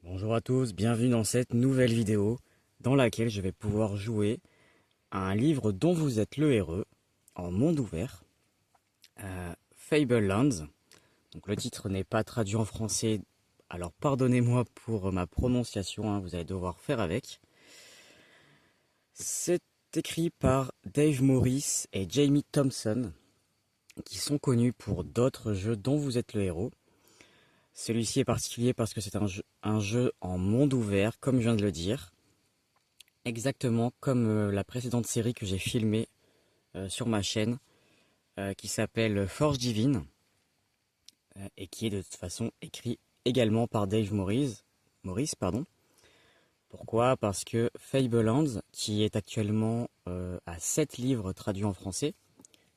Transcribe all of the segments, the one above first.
Bonjour à tous, bienvenue dans cette nouvelle vidéo dans laquelle je vais pouvoir jouer à un livre dont vous êtes le héros en monde ouvert, Fablelands. Donc le titre n'est pas traduit en français, alors pardonnez-moi pour ma prononciation, hein, vous allez devoir faire avec. C'est écrit par Dave Morris et Jamie Thompson, qui sont connus pour d'autres jeux dont vous êtes le héros. Celui-ci est particulier parce que c'est un jeu en monde ouvert, comme je viens de le dire. Exactement comme la précédente série que j'ai filmée sur ma chaîne, qui s'appelle Forge Divine, et qui est de toute façon écrit également par Dave Morris, pardon. Pourquoi? Parce que Fablelands, qui est actuellement à 7 livres traduits en français,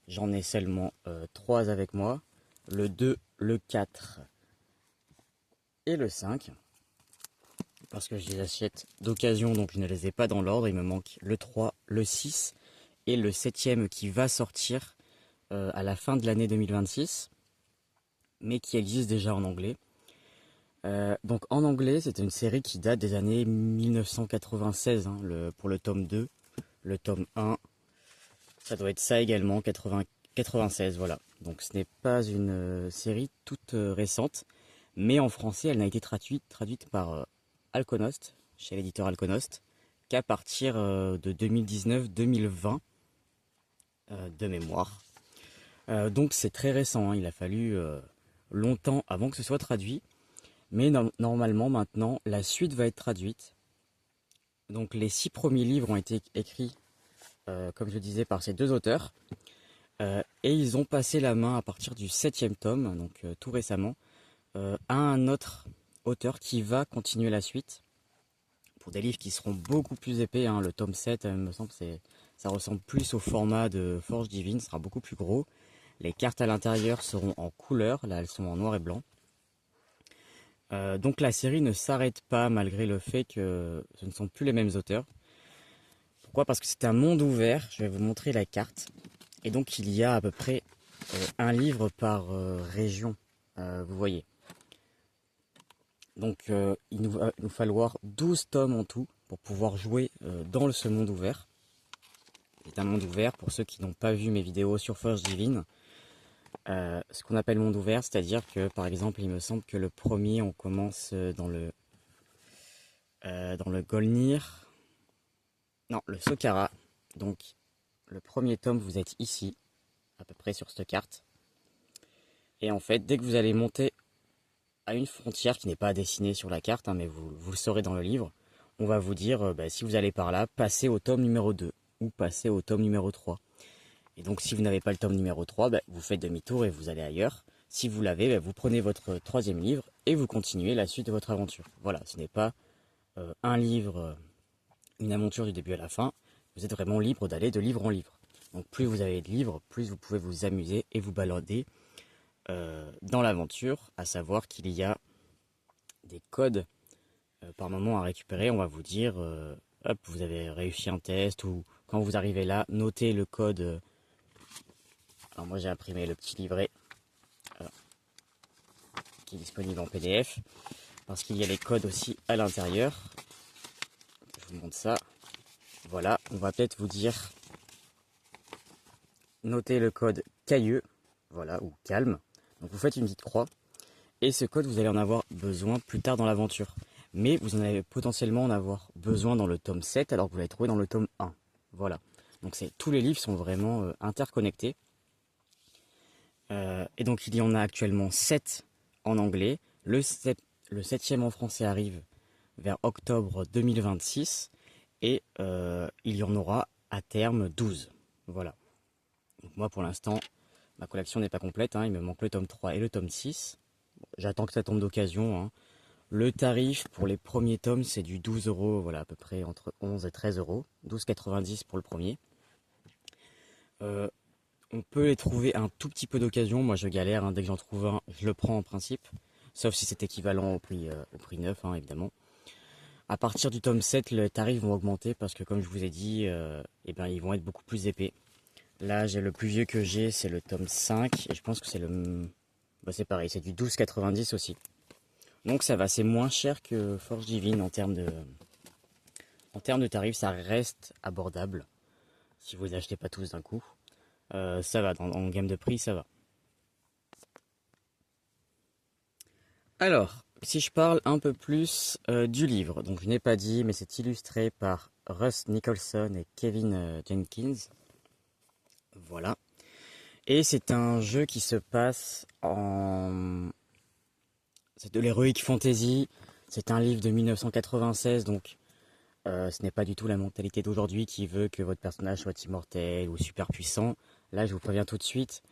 j'en ai seulement 3 avec moi, le 2, le 4 et le 5, parce que je les achète d'occasion, donc je ne les ai pas dans l'ordre, il me manque le 3, le 6 et le 7e qui va sortir à la fin de l'année 2026, mais qui existe déjà en anglais. Donc en anglais, c'est une série qui date des années 1996, hein, pour le tome 2, le tome 1, ça doit être ça également, 96, voilà. Donc ce n'est pas une série toute récente, mais en français, elle n'a été traduite par Alconost, chez l'éditeur Alconost, qu'à partir de 2019-2020, de mémoire. Donc c'est très récent, hein, il a fallu longtemps avant que ce soit traduit. Mais normalement maintenant, la suite va être traduite. Donc les 6 premiers livres ont été écrits, comme je disais, par ces deux auteurs. Et ils ont passé la main à partir du 7e tome, donc tout récemment, à un autre auteur qui va continuer la suite. Pour des livres qui seront beaucoup plus épais, hein. Le tome 7, il me semble, ça ressemble plus au format de Forge Divine, sera beaucoup plus gros. Les cartes à l'intérieur seront en couleur, là elles sont en noir et blanc. Donc la série ne s'arrête pas malgré le fait que ce ne sont plus les mêmes auteurs. Pourquoi? Parce que c'est un monde ouvert, je vais vous montrer la carte. Et donc il y a à peu près un livre par région, vous voyez. Donc il va nous falloir 12 tomes en tout pour pouvoir jouer dans ce monde ouvert. C'est un monde ouvert pour ceux qui n'ont pas vu mes vidéos sur Forge Divine. Ce qu'on appelle monde ouvert, c'est-à-dire que par exemple il me semble que le premier on commence dans le Golnir, non le Sokara, donc le premier tome vous êtes ici, à peu près sur cette carte, et en fait dès que vous allez monter à une frontière qui n'est pas dessinée sur la carte, hein, mais vous le saurez dans le livre, on va vous dire si vous allez par là, passez au tome numéro 2 ou passez au tome numéro 3. Et donc si vous n'avez pas le tome numéro 3, vous faites demi-tour et vous allez ailleurs. Si vous l'avez, vous prenez votre troisième livre et vous continuez la suite de votre aventure. Voilà, ce n'est pas un livre, une aventure du début à la fin. Vous êtes vraiment libre d'aller de livre en livre. Donc plus vous avez de livres, plus vous pouvez vous amuser et vous balader dans l'aventure, à savoir qu'il y a des codes par moment à récupérer. On va vous dire, hop, vous avez réussi un test, ou quand vous arrivez là, notez le code. Alors moi j'ai imprimé le petit livret qui est disponible en PDF, parce qu'il y a les codes aussi à l'intérieur. Je vous montre ça. Voilà, on va peut-être vous dire, notez le code cailleux, voilà, ou calme. Donc vous faites une petite croix, et ce code vous allez en avoir besoin plus tard dans l'aventure. Mais vous en allez potentiellement en avoir besoin dans le tome 7, alors que vous l'avez trouvé dans le tome 1. Voilà. Donc tous les livres sont vraiment interconnectés. Et donc il y en a actuellement 7 en anglais. Le 7e en français arrive vers octobre 2026. Et il y en aura à terme 12. Voilà. Donc moi pour l'instant, ma collection n'est pas complète, hein. Il me manque le tome 3 et le tome 6. Bon, j'attends que ça tombe d'occasion, hein. Le tarif pour les premiers tomes, c'est du 12 euros, voilà, à peu près entre 11 et 13 euros. 12,90 pour le premier. On peut les trouver un tout petit peu d'occasion. Moi, je galère, hein. Dès que j'en trouve un, je le prends en principe. Sauf si c'est équivalent au prix neuf, hein, évidemment. À partir du tome 7, les tarifs vont augmenter parce que, comme je vous ai dit, ils vont être beaucoup plus épais. Là, j'ai le plus vieux que j'ai, c'est le tome 5. Et je pense que c'est c'est pareil, c'est du 12,90 aussi. Donc ça va, c'est moins cher que Forge Divine en termes de tarifs, ça reste abordable si vous les achetez pas tous d'un coup. Ça va, en gamme de prix, ça va. Alors, si je parle un peu plus du livre, donc je n'ai pas dit, mais c'est illustré par Russ Nicholson et Kevin Jenkins. Voilà. Et c'est un jeu qui se passe en... C'est de l'heroic fantasy. C'est un livre de 1996, donc ce n'est pas du tout la mentalité d'aujourd'hui qui veut que votre personnage soit immortel ou super puissant. Là, je vous préviens tout de suite,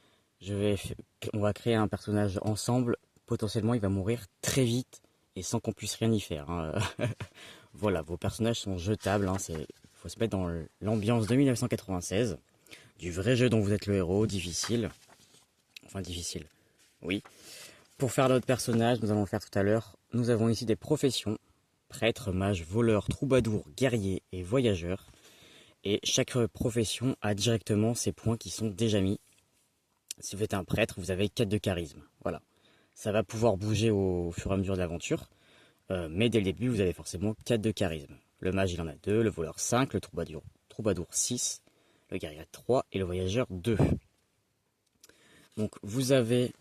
on va créer un personnage ensemble. Potentiellement, il va mourir très vite et sans qu'on puisse rien y faire, hein. Voilà, vos personnages sont jetables, hein. Faut se mettre dans l'ambiance de 1996, du vrai jeu dont vous êtes le héros, difficile. Enfin, difficile, oui. Pour faire notre personnage, nous allons le faire tout à l'heure, nous avons ici des professions: prêtre, mage, voleur, troubadour, guerrier et voyageur. Et chaque profession a directement ses points qui sont déjà mis. Si vous êtes un prêtre, vous avez 4 de charisme. Voilà. Ça va pouvoir bouger au fur et à mesure de l'aventure. Mais dès le début, vous avez forcément 4 de charisme. Le mage, il en a 2, le voleur 5, le troubadour 6, le guerrier 3 et le voyageur 2. Donc vous avez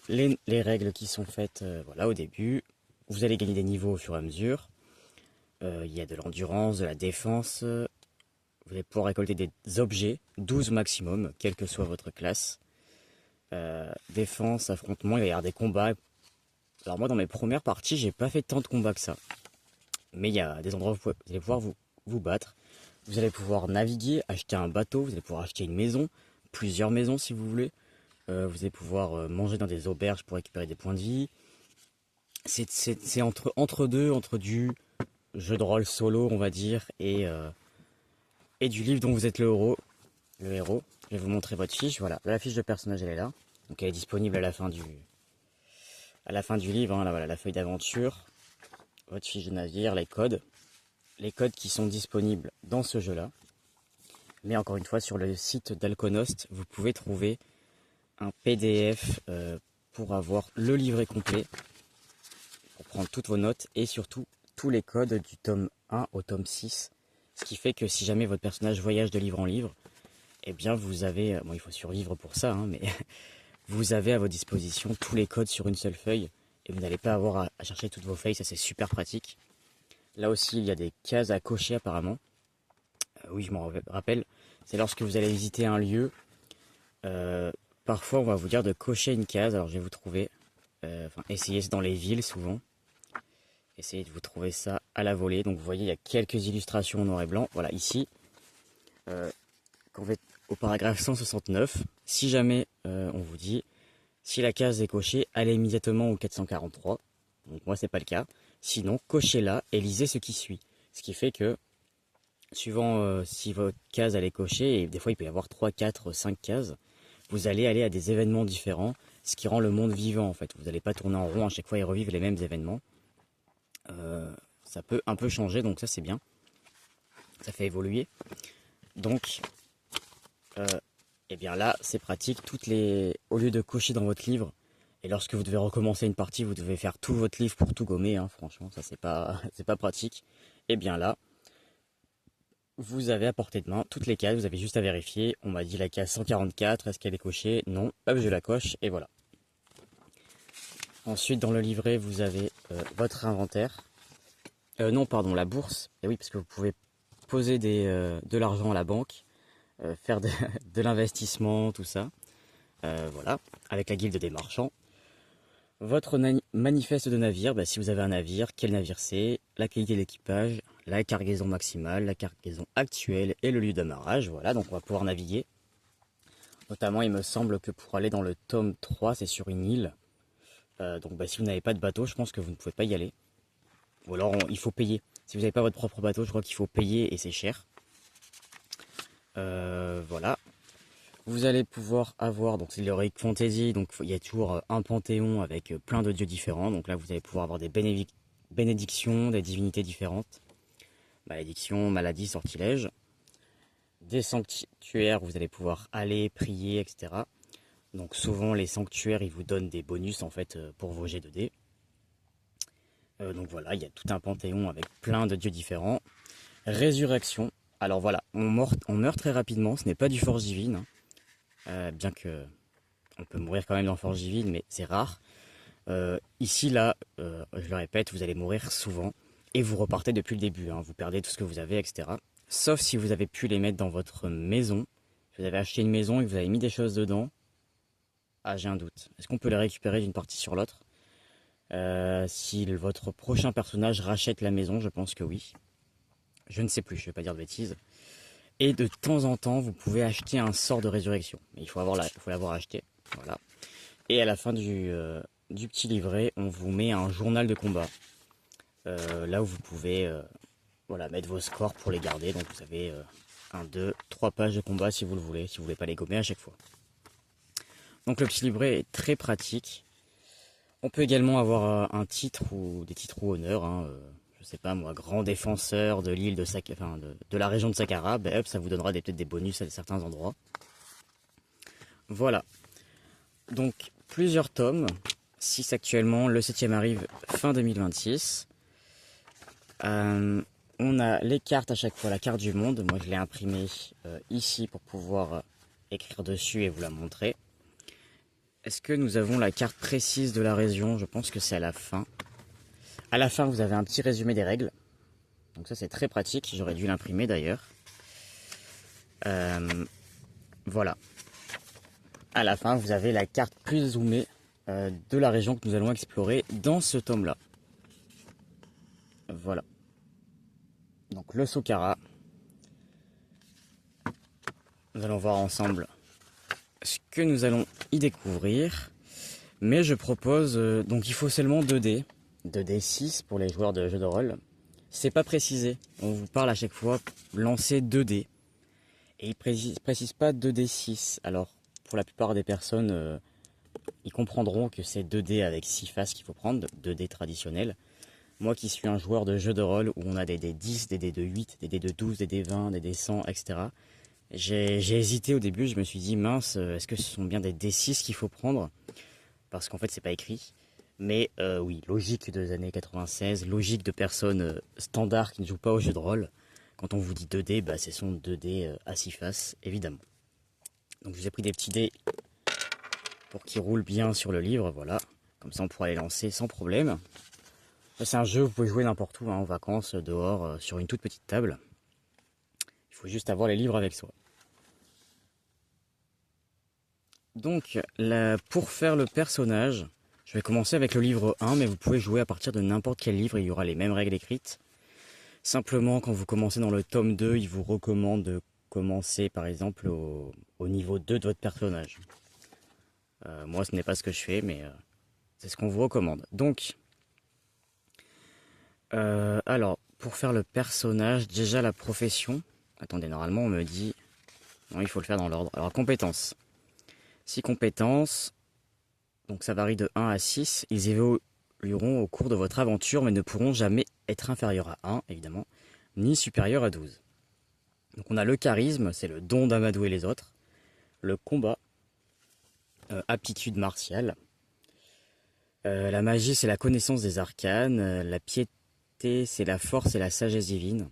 les règles qui sont faites voilà, au début. Vous allez gagner des niveaux au fur et à mesure. Il y a de l'endurance, de la défense. Vous allez pouvoir récolter des objets, 12 maximum, quelle que soit votre classe. Défense, affrontement, il va y avoir des combats. Alors moi, dans mes premières parties, j'ai pas fait tant de combats que ça. Mais il y a des endroits où vous allez pouvoir vous battre. Vous allez pouvoir naviguer, acheter un bateau, vous allez pouvoir acheter une maison, plusieurs maisons si vous voulez. Vous allez pouvoir manger dans des auberges pour récupérer des points de vie. C'est entre deux, entre du jeu de rôle solo, on va dire, et du livre dont vous êtes le héros. Le héros. Je vais vous montrer votre fiche. Voilà, la fiche de personnage, elle est là. Donc elle est disponible à la fin du livre, hein. Là, voilà, la feuille d'aventure, votre fiche de navire, les codes qui sont disponibles dans ce jeu-là. Mais encore une fois, sur le site d'Alconost, vous pouvez trouver un PDF pour avoir le livret complet, pour prendre toutes vos notes et surtout tous les codes du tome 1 au tome 6. Ce qui fait que si jamais votre personnage voyage de livre en livre, eh bien vous avez, bon il faut survivre pour ça, hein, mais vous avez à votre disposition tous les codes sur une seule feuille et vous n'allez pas avoir à chercher toutes vos feuilles, ça c'est super pratique. Là aussi il y a des cases à cocher apparemment. Oui, je m'en rappelle, c'est lorsque vous allez visiter un lieu, parfois on va vous dire de cocher une case. Alors je vais vous trouver, enfin essayez, c'est dans les villes souvent. Essayez de vous trouver ça à la volée. Donc vous voyez, il y a quelques illustrations en noir et blanc. Voilà, ici, quand on va au paragraphe 169, si jamais on vous dit, si la case est cochée, allez immédiatement au 443. Donc moi, c'est pas le cas. Sinon, cochez-la et lisez ce qui suit. Ce qui fait que, suivant si votre case elle est cochée, et des fois il peut y avoir 3, 4, 5 cases, vous allez aller à des événements différents, ce qui rend le monde vivant en fait. Vous n'allez pas tourner en rond à chaque fois et revivre les mêmes événements. Ça peut un peu changer, donc ça c'est bien. Ça fait évoluer. Donc, et bien là, c'est pratique. Au lieu de cocher dans votre livre, et lorsque vous devez recommencer une partie, vous devez faire tout votre livre pour tout gommer, hein, franchement, ça c'est pas, c'est pas pratique. Et bien là, vous avez à portée de main toutes les cases, vous avez juste à vérifier. On m'a dit la case 144, est-ce qu'elle est cochée? Non, hop, je la coche, et voilà. Ensuite, dans le livret, vous avez votre inventaire. Non, pardon, la bourse. Et oui, parce que vous pouvez poser de l'argent à la banque, faire de l'investissement, tout ça. Voilà, avec la guilde des marchands. Votre manifeste de navire, bah, si vous avez un navire, quel navire c'est, la qualité de l'équipage, la cargaison maximale, la cargaison actuelle et le lieu d'amarrage. Voilà, donc on va pouvoir naviguer. Notamment, il me semble que pour aller dans le tome 3, c'est sur une île. Donc bah, si vous n'avez pas de bateau, je pense que vous ne pouvez pas y aller. Ou alors il faut payer. Si vous n'avez pas votre propre bateau, je crois qu'il faut payer et c'est cher. Voilà. Vous allez pouvoir avoir, donc c'est l'Heroic Fantasy, donc il y a toujours un panthéon avec plein de dieux différents. Donc là vous allez pouvoir avoir des bénédictions, des divinités différentes. Malédiction, maladie, sortilège. Des sanctuaires où vous allez pouvoir aller, prier, etc. Donc souvent les sanctuaires ils vous donnent des bonus en fait pour vos G2D. Donc voilà, il y a tout un panthéon avec plein de dieux différents. Résurrection. Alors voilà, on meurt très rapidement, ce n'est pas du Forge Divine, hein. Bien que on peut mourir quand même dans Forge Divine, mais c'est rare. Ici, là, je le répète, vous allez mourir souvent et vous repartez depuis le début, hein. Vous perdez tout ce que vous avez, etc. Sauf si vous avez pu les mettre dans votre maison. Si vous avez acheté une maison et que vous avez mis des choses dedans, ah, j'ai un doute. Est-ce qu'on peut les récupérer d'une partie sur l'autre? Si votre prochain personnage rachète la maison, je pense que oui. Je ne sais plus, je vais pas dire de bêtises. Et de temps en temps, vous pouvez acheter un sort de résurrection. Mais il faut l'avoir acheté. Voilà. Et à la fin du petit livret, on vous met un journal de combat. Là où vous pouvez voilà, mettre vos scores pour les garder. Donc vous avez 1, 2, 3 pages de combat si vous le voulez, si vous voulez pas les gommer à chaque fois. Donc le petit livret est très pratique. On peut également avoir un titre ou des titres ou honneurs, hein, je sais pas moi, grand défenseur de l'île de Saqqara, enfin de la région de Saqqara, ben hop, ça vous donnera peut-être des bonus à certains endroits. Voilà. Donc plusieurs tomes, 6 actuellement, le 7e arrive fin 2026. On a les cartes à chaque fois, la carte du monde, moi je l'ai imprimée ici pour pouvoir écrire dessus et vous la montrer. Est-ce que nous avons la carte précise de la région? Je pense que c'est à la fin. À la fin, vous avez un petit résumé des règles. Donc ça, c'est très pratique. J'aurais dû l'imprimer d'ailleurs. Voilà. À la fin, vous avez la carte plus zoomée de la région que nous allons explorer dans ce tome-là. Voilà. Donc le Saqqara. Nous allons voir ensemble ce que nous allons y découvrir. Mais je propose... donc il faut seulement 2 dés. 2d6 pour les joueurs de jeux de rôle. C'est pas précisé. On vous parle à chaque fois, lancer 2 dés. Et il précise pas 2d6. Alors, pour la plupart des personnes, ils comprendront que c'est 2 dés avec 6 faces qu'il faut prendre, 2 dés traditionnels. Moi qui suis un joueur de jeux de rôle où on a des dés 10, des dés de 8, des dés de 12, des dés 20, des dés 100, etc. J'ai hésité au début, je me suis dit mince, est-ce que ce sont bien des D6 qu'il faut prendre? Parce qu'en fait c'est pas écrit. Mais oui, logique des années 96, logique de personnes standards qui ne jouent pas aux jeux de rôle. Quand on vous dit 2D, bah, ce sont 2D à 6 faces, évidemment. Donc je vous ai pris des petits dés pour qu'ils roulent bien sur le livre, voilà. Comme ça on pourra les lancer sans problème. C'est un jeu, vous pouvez jouer n'importe où, hein, en vacances, dehors, sur une toute petite table. Il faut juste avoir les livres avec soi. Donc, pour faire le personnage, je vais commencer avec le livre 1, mais vous pouvez jouer à partir de n'importe quel livre, il y aura les mêmes règles écrites. Simplement, quand vous commencez dans le tome 2, il vous recommande de commencer par exemple au niveau 2 de votre personnage. Moi, ce n'est pas ce que je fais, mais c'est ce qu'on vous recommande. Donc, alors, pour faire le personnage, déjà la profession. Attendez, normalement, on me dit... Non, il faut le faire dans l'ordre. Alors, compétences. 6 compétences. Donc, ça varie de 1 à 6. Ils évolueront au cours de votre aventure, mais ne pourront jamais être inférieurs à 1, évidemment, ni supérieurs à 12. Donc, on a le charisme, c'est le don d'amadouer les autres. Le combat. Aptitude martiale. La magie, c'est la connaissance des arcanes. La piété, c'est la force et la sagesse divine.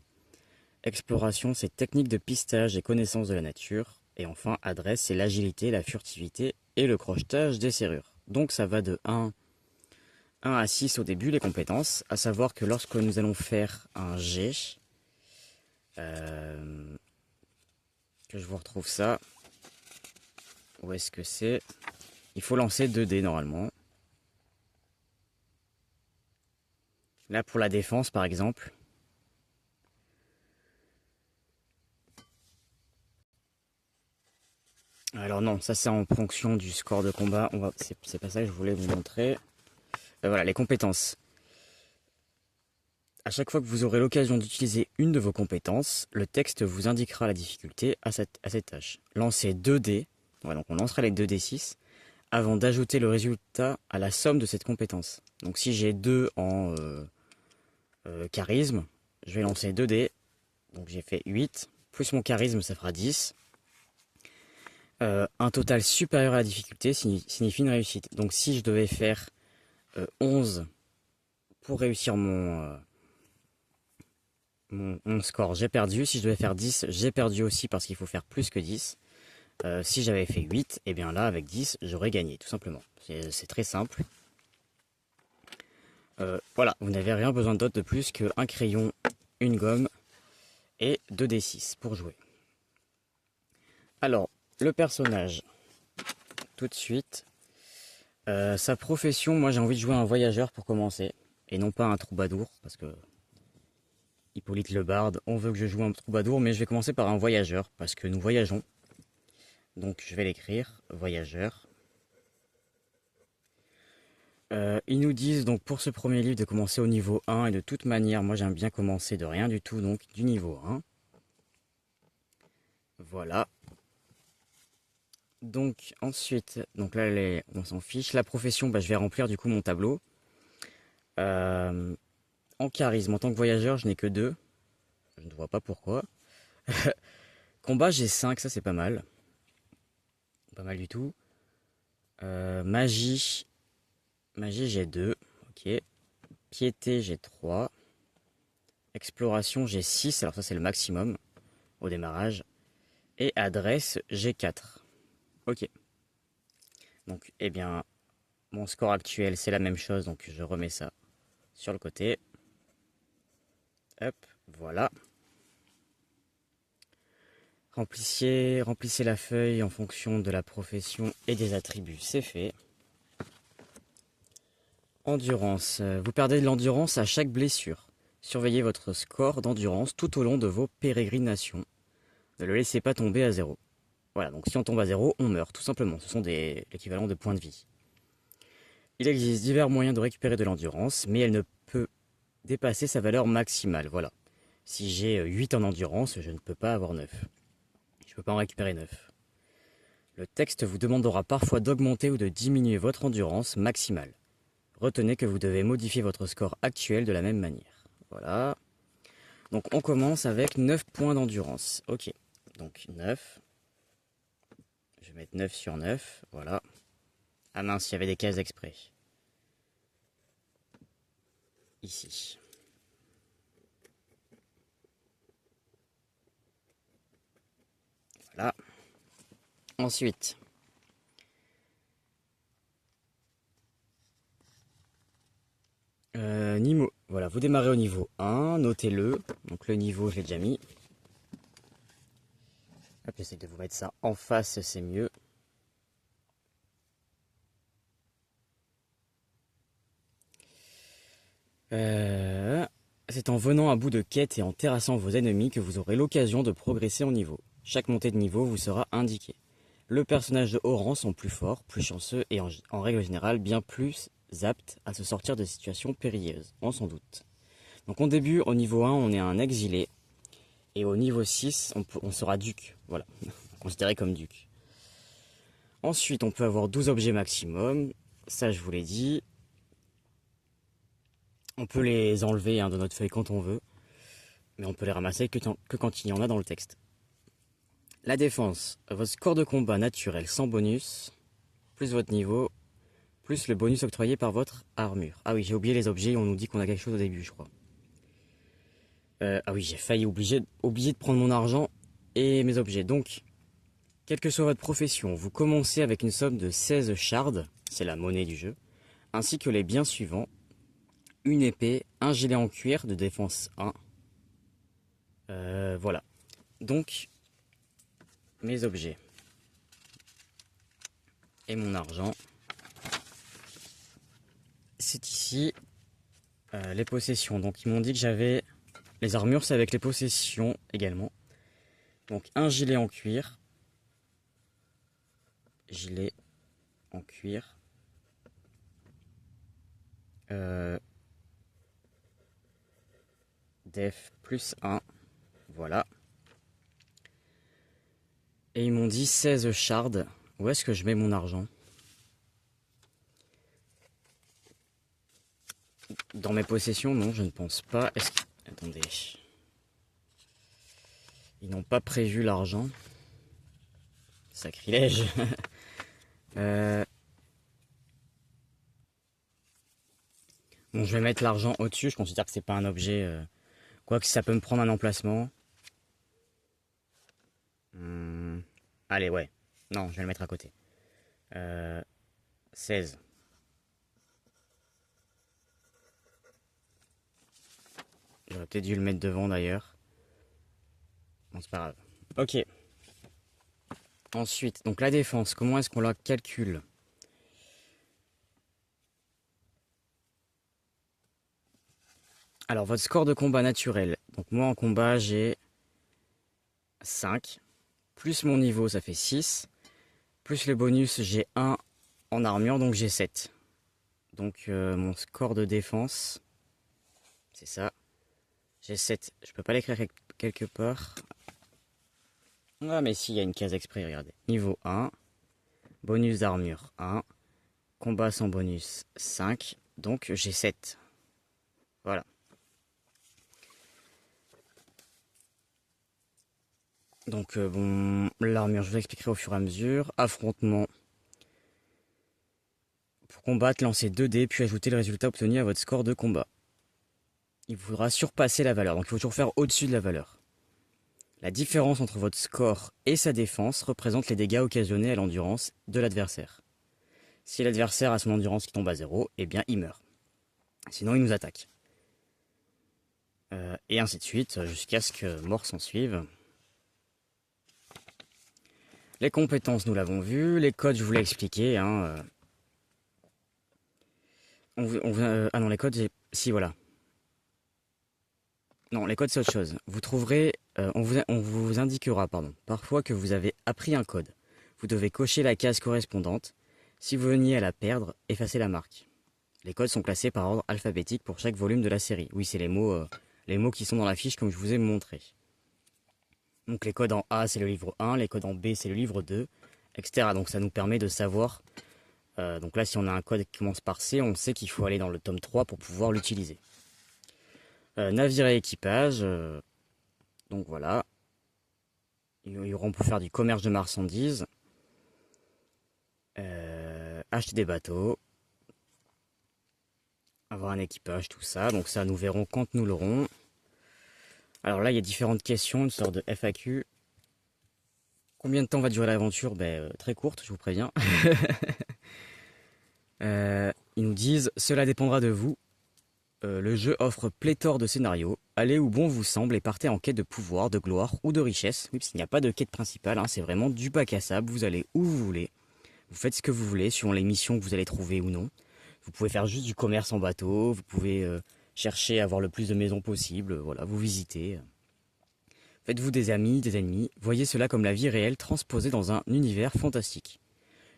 Exploration, c'est technique de pistage et connaissance de la nature. Et enfin, adresse, c'est l'agilité, la furtivité et le crochetage des serrures. Donc ça va de 1 à 6 au début, les compétences. À savoir que lorsque nous allons faire un jet, que je vous retrouve ça. Où est-ce que c'est? Il faut lancer 2 dés normalement. Là pour la défense par exemple. Alors non, ça c'est en fonction du score de combat. C'est pas ça que je voulais vous montrer. Voilà, les compétences. À chaque fois que vous aurez l'occasion d'utiliser une de vos compétences, le texte vous indiquera la difficulté à cette tâche. Lancez 2 dés. Voilà, donc on lancera les 2d6 avant d'ajouter le résultat à la somme de cette compétence. Donc si j'ai 2 en charisme, je vais lancer 2 dés. Donc j'ai fait 8, plus mon charisme ça fera 10. Un total supérieur à la difficulté signifie une réussite. Donc si je devais faire 11 pour réussir mon score, j'ai perdu. Si je devais faire 10, j'ai perdu aussi parce qu'il faut faire plus que 10. Si j'avais fait 8, et bien là, avec 10, j'aurais gagné, tout simplement. C'est très simple. Voilà, vous n'avez rien besoin d'autre de plus qu'un crayon, une gomme et 2d6 pour jouer. Alors, le personnage, tout de suite. Sa profession, moi j'ai envie de jouer un voyageur pour commencer, et non pas un troubadour, parce que Hippolyte le barde, on veut que je joue un troubadour, mais je vais commencer par un voyageur, parce que nous voyageons. Donc je vais l'écrire, voyageur. Ils nous disent donc pour ce premier livre de commencer au niveau 1, et de toute manière, moi j'aime bien commencer de rien du tout, donc du niveau 1. Voilà. Donc ensuite, donc là on s'en fiche. La profession, je vais remplir du coup mon tableau. En charisme, en tant que voyageur, je n'ai que 2. Je ne vois pas pourquoi. Combat, j'ai 5, ça c'est pas mal. Pas mal du tout. Magie, j'ai 2. Ok. Piété, j'ai 3. Exploration, j'ai 6. Alors ça c'est le maximum au démarrage. Et adresse, j'ai 4. Ok. Donc, eh bien, mon score actuel, c'est la même chose. Donc, je remets ça sur le côté. Hop, voilà. Remplissez la feuille en fonction de la profession et des attributs. C'est fait. Endurance. Vous perdez de l'endurance à chaque blessure. Surveillez votre score d'endurance tout au long de vos pérégrinations. Ne le laissez pas tomber à 0. Voilà, donc si on tombe à 0, on meurt, tout simplement. Ce sont l'équivalent de points de vie. Il existe divers moyens de récupérer de l'endurance, mais elle ne peut dépasser sa valeur maximale. Voilà. Si j'ai 8 en endurance, je ne peux pas avoir 9. Je ne peux pas en récupérer 9. Le texte vous demandera parfois d'augmenter ou de diminuer votre endurance maximale. Retenez que vous devez modifier votre score actuel de la même manière. Voilà. Donc on commence avec 9 points d'endurance. Ok. Donc 9. Je vais mettre 9 sur 9. Voilà. Ah mince, il y avait des cases exprès. Ici. Voilà. Ensuite. Nimo. Voilà, vous démarrez au niveau 1, notez-le. Donc le niveau, je l'ai déjà mis. Hop, j'essaie de vous mettre ça en face, c'est mieux. C'est en venant à bout de quête et en terrassant vos ennemis que vous aurez l'occasion de progresser en niveau. Chaque montée de niveau vous sera indiquée. Le personnage de haut rang sont plus forts, plus chanceux et en règle générale bien plus aptes à se sortir de situations périlleuses, on s'en doute. Donc au début, au niveau 1, on est un exilé. Et au niveau 6, on sera duc. Voilà, considéré comme duc. Ensuite, on peut avoir 12 objets maximum. Ça, je vous l'ai dit. On peut les enlever de notre feuille quand on veut. Mais on peut les ramasser que quand il y en a dans le texte. La défense. Votre score de combat naturel sans bonus, plus votre niveau, plus le bonus octroyé par votre armure. Ah oui, j'ai oublié les objets. On nous dit qu'on a quelque chose au début, je crois. Ah oui, j'ai failli oublier de prendre mon argent et mes objets. Donc, quelle que soit votre profession, vous commencez avec une somme de 16 shards, c'est la monnaie du jeu, ainsi que les biens suivants. Une épée, un gilet en cuir de défense 1. Voilà. Donc, mes objets. Et mon argent. C'est ici. Les possessions. Donc, ils m'ont dit que j'avais... Les armures, c'est avec les possessions également. Donc, un gilet en cuir. Gilet en cuir. Def plus 1. Voilà. Et ils m'ont dit 16 shards. Où est-ce que je mets mon argent? Dans mes possessions, non, je ne pense pas. Attendez. Ils n'ont pas prévu l'argent. Sacrilège. Bon, je vais mettre l'argent au-dessus, je considère que c'est pas un objet, quoique ça peut me prendre un emplacement. Allez, ouais. Non, je vais le mettre à côté. 16. J'aurais peut-être dû le mettre devant d'ailleurs. Bon, c'est pas grave. Ok. Ensuite, donc la défense, comment est-ce qu'on la calcule? Alors, votre score de combat naturel. Donc, moi en combat, j'ai 5. Plus mon niveau, ça fait 6. Plus le bonus, j'ai 1 en armure, donc j'ai 7. Donc, mon score de défense, c'est ça. J'ai 7. Je peux pas l'écrire quelque part. Ah, mais si, il y a une case exprès, regardez. Niveau 1. Bonus d'armure 1. Combat sans bonus 5. Donc, j'ai 7. Voilà. Donc bon, l'armure, je vous l'expliquerai au fur et à mesure. Affrontement. Pour combattre, lancez 2 dés, puis ajoutez le résultat obtenu à votre score de combat. Il vous faudra surpasser la valeur, donc il faut toujours faire au-dessus de la valeur. La différence entre votre score et sa défense représente les dégâts occasionnés à l'endurance de l'adversaire. Si l'adversaire a son endurance qui tombe à 0, eh bien il meurt. Sinon il nous attaque. Et ainsi de suite, jusqu'à ce que mort s'en suive. Les compétences, nous l'avons vu. Les codes, je vous l'ai expliqué. Hein. Ah non, les codes, si, voilà. Non, les codes, c'est autre chose. Vous trouverez... on vous indiquera, pardon, parfois que vous avez appris un code. Vous devez cocher la case correspondante. Si vous veniez à la perdre, effacez la marque. Les codes sont classés par ordre alphabétique pour chaque volume de la série. Oui, c'est les mots qui sont dans la fiche, comme je vous ai montré. Donc les codes en A, c'est le livre 1, les codes en B, c'est le livre 2, etc. Donc ça nous permet de savoir... donc là, si on a un code qui commence par C, on sait qu'il faut aller dans le tome 3 pour pouvoir l'utiliser. Navire et équipage. Donc voilà. On peut faire du commerce de marchandises. Acheter des bateaux. Avoir un équipage, tout ça. Donc ça, nous verrons quand nous l'aurons. Alors là, il y a différentes questions, une sorte de FAQ. Combien de temps va durer l'aventure? Très courte, je vous préviens. Ils nous disent, cela dépendra de vous. Le jeu offre pléthore de scénarios. Allez où bon vous semble et partez en quête de pouvoir, de gloire ou de richesse. Oui, parce qu'il n'y a pas de quête principale, hein, c'est vraiment du bac à sable. Vous allez où vous voulez. Vous faites ce que vous voulez, suivant les missions que vous allez trouver ou non. Vous pouvez faire juste du commerce en bateau. Vous pouvez chercher à avoir le plus de maisons possible. Voilà, vous visitez. Faites-vous des amis, des ennemis. Voyez cela comme la vie réelle transposée dans un univers fantastique.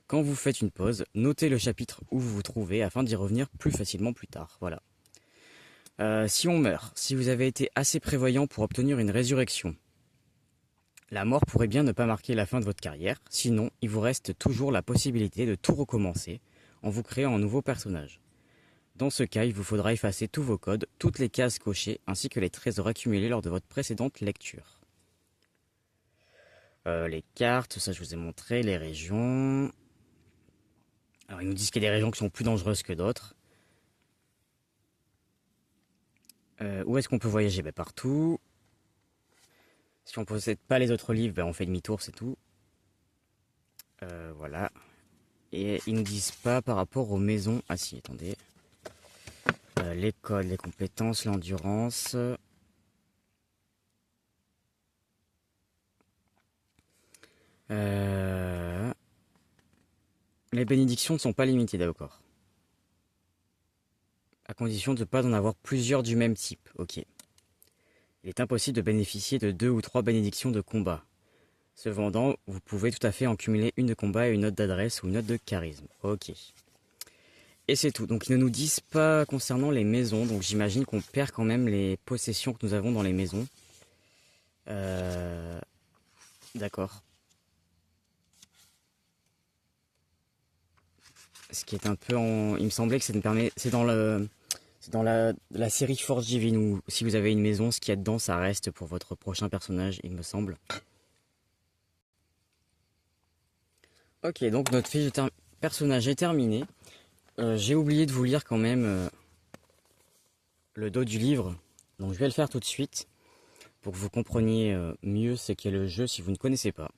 Quand vous faites une pause, notez le chapitre où vous vous trouvez afin d'y revenir plus facilement plus tard. Voilà. Si on meurt, si vous avez été assez prévoyant pour obtenir une résurrection, la mort pourrait bien ne pas marquer la fin de votre carrière, sinon il vous reste toujours la possibilité de tout recommencer en vous créant un nouveau personnage. Dans ce cas, il vous faudra effacer tous vos codes, toutes les cases cochées, ainsi que les trésors accumulés lors de votre précédente lecture. Les cartes, ça je vous ai montré, les régions... Alors ils nous disent qu'il y a des régions qui sont plus dangereuses que d'autres. Où est-ce qu'on peut voyager? Partout. Si on ne possède pas les autres livres, on fait demi-tour, c'est tout. Voilà. Et ils nous disent pas par rapport aux maisons. Ah si, attendez. L'école, les compétences, l'endurance. Les bénédictions ne sont pas limitées, d'accord. À condition de ne pas en avoir plusieurs du même type. Ok. Il est impossible de bénéficier de 2 ou 3 bénédictions de combat. Cependant, vous pouvez tout à fait en cumuler une de combat et une note d'adresse ou une note de charisme. Ok. Et c'est tout. Donc ils ne nous disent pas concernant les maisons. Donc j'imagine qu'on perd quand même les possessions que nous avons dans les maisons. D'accord. Ce qui est un peu en... Il me semblait que ça nous permet... C'est dans la série Force Divine où si vous avez une maison, ce qu'il y a dedans, ça reste pour votre prochain personnage, il me semble. Ok, donc notre fiche de personnage est terminée. J'ai oublié de vous lire quand même le dos du livre. Donc je vais le faire tout de suite pour que vous compreniez mieux ce qu'est le jeu si vous ne connaissez pas.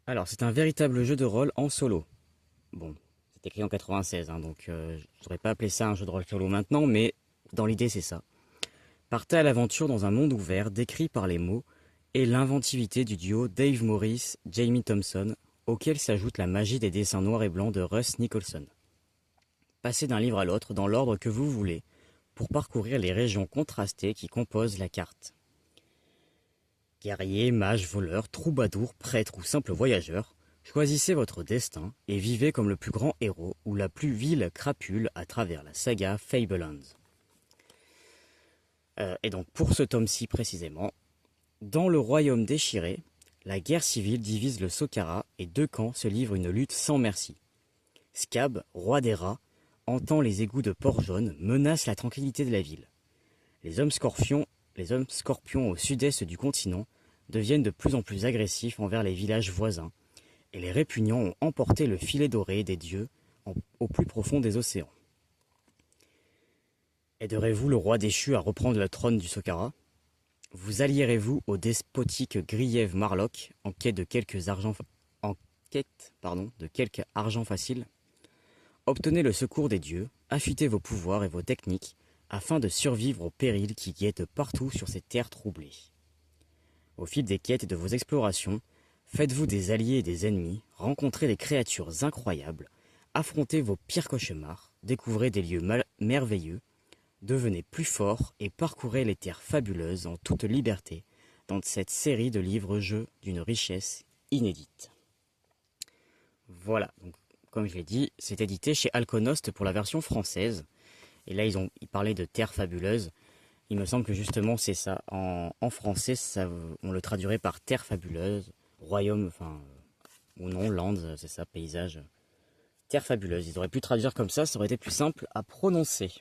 Alors c'est un véritable jeu de rôle en solo. Bon, c'est écrit en 96, donc je n'aurais pas appelé ça un jeu de rôle solo maintenant, mais dans l'idée c'est ça. Partez à l'aventure dans un monde ouvert décrit par les mots et l'inventivité du duo Dave Morris, Jamie Thompson, auquel s'ajoute la magie des dessins noirs et blancs de Russ Nicholson. Passez d'un livre à l'autre dans l'ordre que vous voulez pour parcourir les régions contrastées qui composent la carte. Guerriers, mages, voleurs, troubadours, prêtres ou simples voyageurs, choisissez votre destin et vivez comme le plus grand héros ou la plus vile crapule à travers la saga Fablelands. Et donc pour ce tome-ci précisément, dans le royaume déchiré, la guerre civile divise le Sokara et deux camps se livrent une lutte sans merci. Scab, roi des rats, entend les égouts de Port-Jaune menace la tranquillité de la ville. Les hommes scorpions au sud-est du continent deviennent de plus en plus agressifs envers les villages voisins, et les répugnants ont emporté le filet doré des dieux au plus profond des océans. Aiderez-vous le roi déchu à reprendre le trône du Sokara? Vous allierez-vous au despotique Griev Marlock en quête de quelques argent facile? Obtenez le secours des dieux, affûtez vos pouvoirs et vos techniques afin de survivre aux périls qui guettent partout sur ces terres troublées. Au fil des quêtes et de vos explorations, faites-vous des alliés et des ennemis, rencontrez des créatures incroyables, affrontez vos pires cauchemars, découvrez des lieux merveilleux, devenez plus fort et parcourez les terres fabuleuses en toute liberté dans cette série de livres-jeux d'une richesse inédite. Voilà, donc, comme je l'ai dit, c'est édité chez Alconost pour la version française. Et là, ils parlaient de terres fabuleuses. Il me semble que justement, c'est ça. En français, on le traduirait par terre fabuleuse, royaume, ou non, lands, c'est ça, paysage. Terre fabuleuse. Ils auraient pu traduire comme ça aurait été plus simple à prononcer.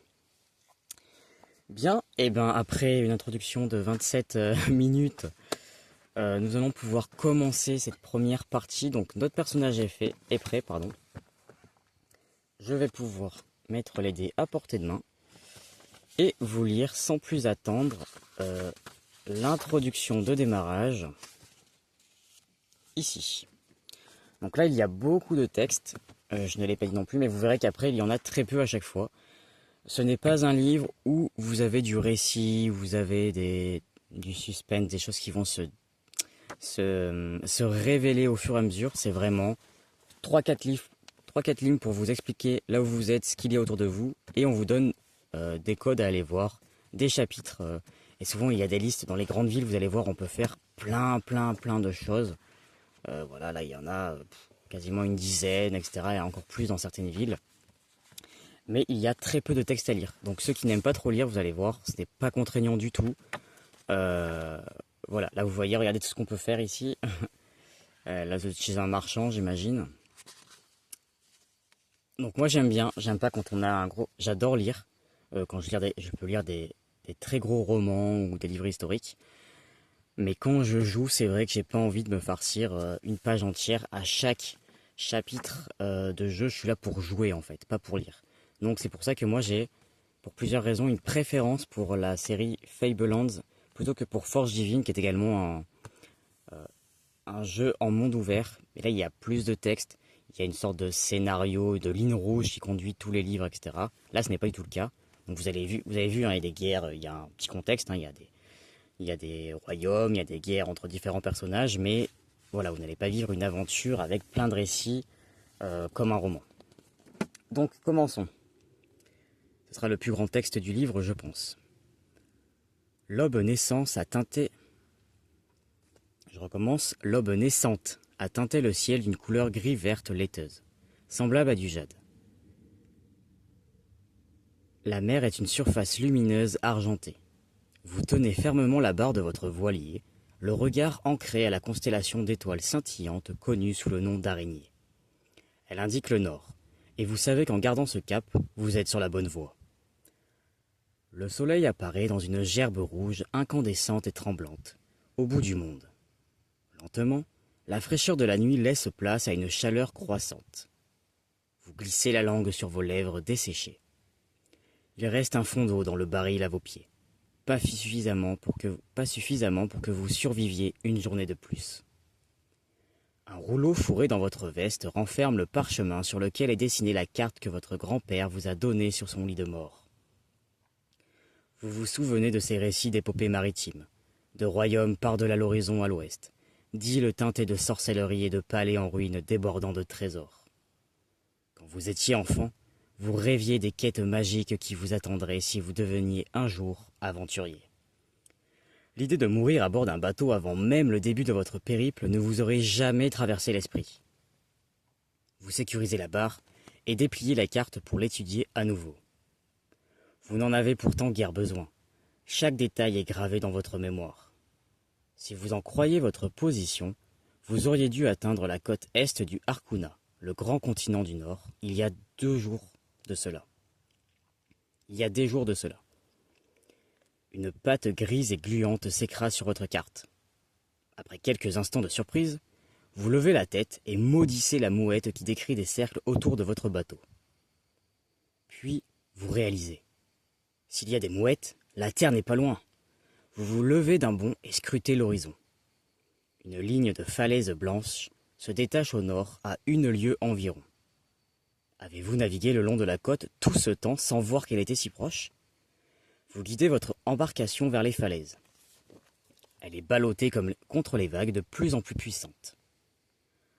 Bien, et ben après une introduction de 27 minutes, nous allons pouvoir commencer cette première partie. Donc notre personnage est prêt. Je vais pouvoir mettre les dés à portée de main et vous lire sans plus attendre l'introduction de démarrage ici. Donc là il y a beaucoup de texte, je ne l'ai pas dit non plus, mais vous verrez qu'après il y en a très peu à chaque fois. Ce n'est pas un livre où vous avez du récit, vous avez du suspense, des choses qui vont se révéler au fur et à mesure. C'est vraiment 3-4 lignes pour vous expliquer là où vous êtes, ce qu'il y a autour de vous, et on vous donne des codes à aller voir, des chapitres, et souvent il y a des listes dans les grandes villes, vous allez voir, on peut faire plein de choses. Voilà, là il y en a quasiment une dizaine, etc. et encore plus dans certaines villes. Mais il y a très peu de texte à lire. Donc ceux qui n'aiment pas trop lire, vous allez voir, ce n'est pas contraignant du tout. Voilà, là vous voyez, regardez tout ce qu'on peut faire ici. Là vous êtes chez un marchand, j'imagine. Donc moi j'aime pas quand on a un gros... J'adore lire. Quand je peux lire des très gros romans ou des livres historiques. Mais quand je joue, c'est vrai que j'ai pas envie de me farcir une page entière à chaque chapitre de jeu. Je suis là pour jouer en fait, pas pour lire. Donc c'est pour ça que moi j'ai, pour plusieurs raisons, une préférence pour la série Fablelands plutôt que pour Forge Divine qui est également un jeu en monde ouvert. Mais là il y a plus de texte, il y a une sorte de scénario, de ligne rouge qui conduit tous les livres, etc. Là ce n'est pas du tout le cas. Donc vous avez vu, il y a des guerres, il y a un petit contexte, il y a des royaumes, il y a des guerres entre différents personnages, mais voilà, vous n'allez pas vivre une aventure avec plein de récits comme un roman. Donc commençons. Ce sera le plus grand texte du livre, je pense. L'aube naissante a teinté le ciel d'une couleur gris-verte laiteuse, semblable à du jade. La mer est une surface lumineuse argentée. Vous tenez fermement la barre de votre voilier, le regard ancré à la constellation d'étoiles scintillantes connue sous le nom d'araignée. Elle indique le nord, et vous savez qu'en gardant ce cap, vous êtes sur la bonne voie. Le soleil apparaît dans une gerbe rouge incandescente et tremblante, au bout du monde. Lentement, la fraîcheur de la nuit laisse place à une chaleur croissante. Vous glissez la langue sur vos lèvres desséchées. Il reste un fond d'eau dans le baril à vos pieds. Pas suffisamment pour que vous surviviez une journée de plus. Un rouleau fourré dans votre veste renferme le parchemin sur lequel est dessinée la carte que votre grand-père vous a donnée sur son lit de mort. Vous vous souvenez de ces récits d'épopées maritimes, de royaumes par-delà l'horizon à l'ouest, d'îles teintées de sorcellerie et de palais en ruine débordant de trésors. Quand vous étiez enfant, vous rêviez des quêtes magiques qui vous attendraient si vous deveniez un jour aventurier. L'idée de mourir à bord d'un bateau avant même le début de votre périple ne vous aurait jamais traversé l'esprit. Vous sécurisez la barre et dépliez la carte pour l'étudier à nouveau. Vous n'en avez pourtant guère besoin. Chaque détail est gravé dans votre mémoire. Si vous en croyez votre position, vous auriez dû atteindre la côte est du Harkouna, le grand continent du Nord, il y a 2 jours de cela. Il y a des jours de cela. Une patte grise et gluante s'écrase sur votre carte. Après quelques instants de surprise, vous levez la tête et maudissez la mouette qui décrit des cercles autour de votre bateau. Puis, vous réalisez. S'il y a des mouettes, la terre n'est pas loin. Vous vous levez d'un bond et scrutez l'horizon. Une ligne de falaises blanches se détache au nord à 1 lieue environ. Avez-vous navigué le long de la côte tout ce temps sans voir qu'elle était si proche ? Vous guidez votre embarcation vers les falaises. Elle est ballottée contre les vagues de plus en plus puissantes.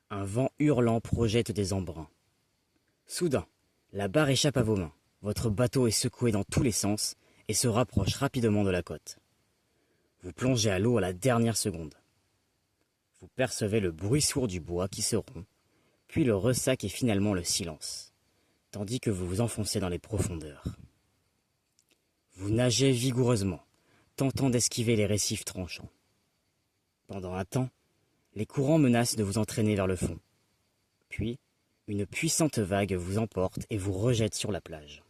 Un vent hurlant projette des embruns. Soudain, la barre échappe à vos mains. Votre bateau est secoué dans tous les sens et se rapproche rapidement de la côte. Vous plongez à l'eau à la dernière seconde. Vous percevez le bruit sourd du bois qui se rompt, puis le ressac et finalement le silence, tandis que vous vous enfoncez dans les profondeurs. Vous nagez vigoureusement, tentant d'esquiver les récifs tranchants. Pendant un temps, les courants menacent de vous entraîner vers le fond. Puis, une puissante vague vous emporte et vous rejette sur la plage.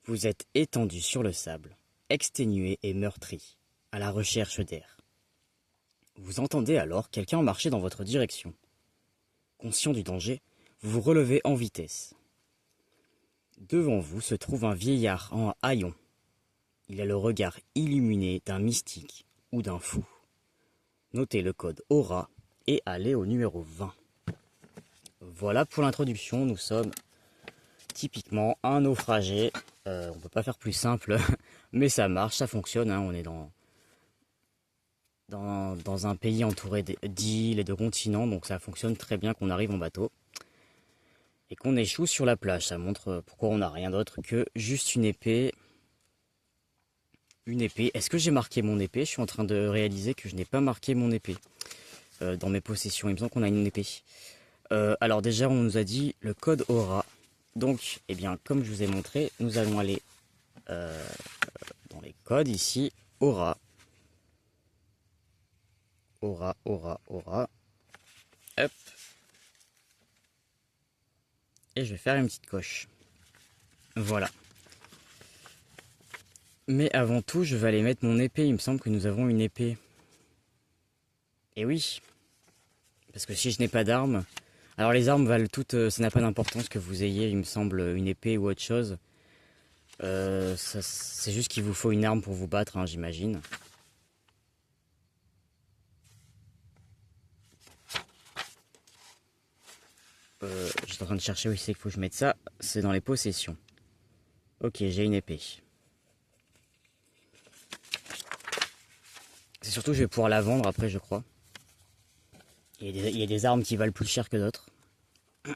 Vous êtes étendu sur le sable, exténué et meurtri, à la recherche d'air. Vous entendez alors quelqu'un marcher dans votre direction. Conscient du danger, vous vous relevez en vitesse. Devant vous se trouve un vieillard en haillons. Il a le regard illuminé d'un mystique ou d'un fou. Notez le code Aura et allez au numéro 20. Voilà pour l'introduction, nous sommes typiquement un naufragé. On peut pas faire plus simple, mais ça marche, ça fonctionne. On est dans un pays entouré d'îles et de continents, donc ça fonctionne très bien qu'on arrive en bateau. Et qu'on échoue sur la plage, ça montre pourquoi on n'a rien d'autre que juste une épée. Une épée. Est-ce que j'ai marqué mon épée? Je suis en train de réaliser que je n'ai pas marqué mon épée dans mes possessions. Il me semble qu'on a une épée. Alors déjà, on nous a dit le code Aura. Donc, eh bien, comme je vous ai montré, nous allons aller dans les codes ici. Aura. Aura, aura, aura. Hop. Et je vais faire une petite coche. Voilà. Mais avant tout, je vais aller mettre mon épée. Il me semble que nous avons une épée. Et oui. Parce que si je n'ai pas d'armes... Alors les armes valent toutes... ça n'a pas d'importance que vous ayez, il me semble, une épée ou autre chose. C'est juste qu'il vous faut une arme pour vous battre, j'imagine. J'étais en train de chercher où c'est qu'il faut que je mette ça. C'est dans les possessions. Ok, j'ai une épée. C'est surtout que je vais pouvoir la vendre après, je crois. Il y a des armes qui valent plus cher que d'autres.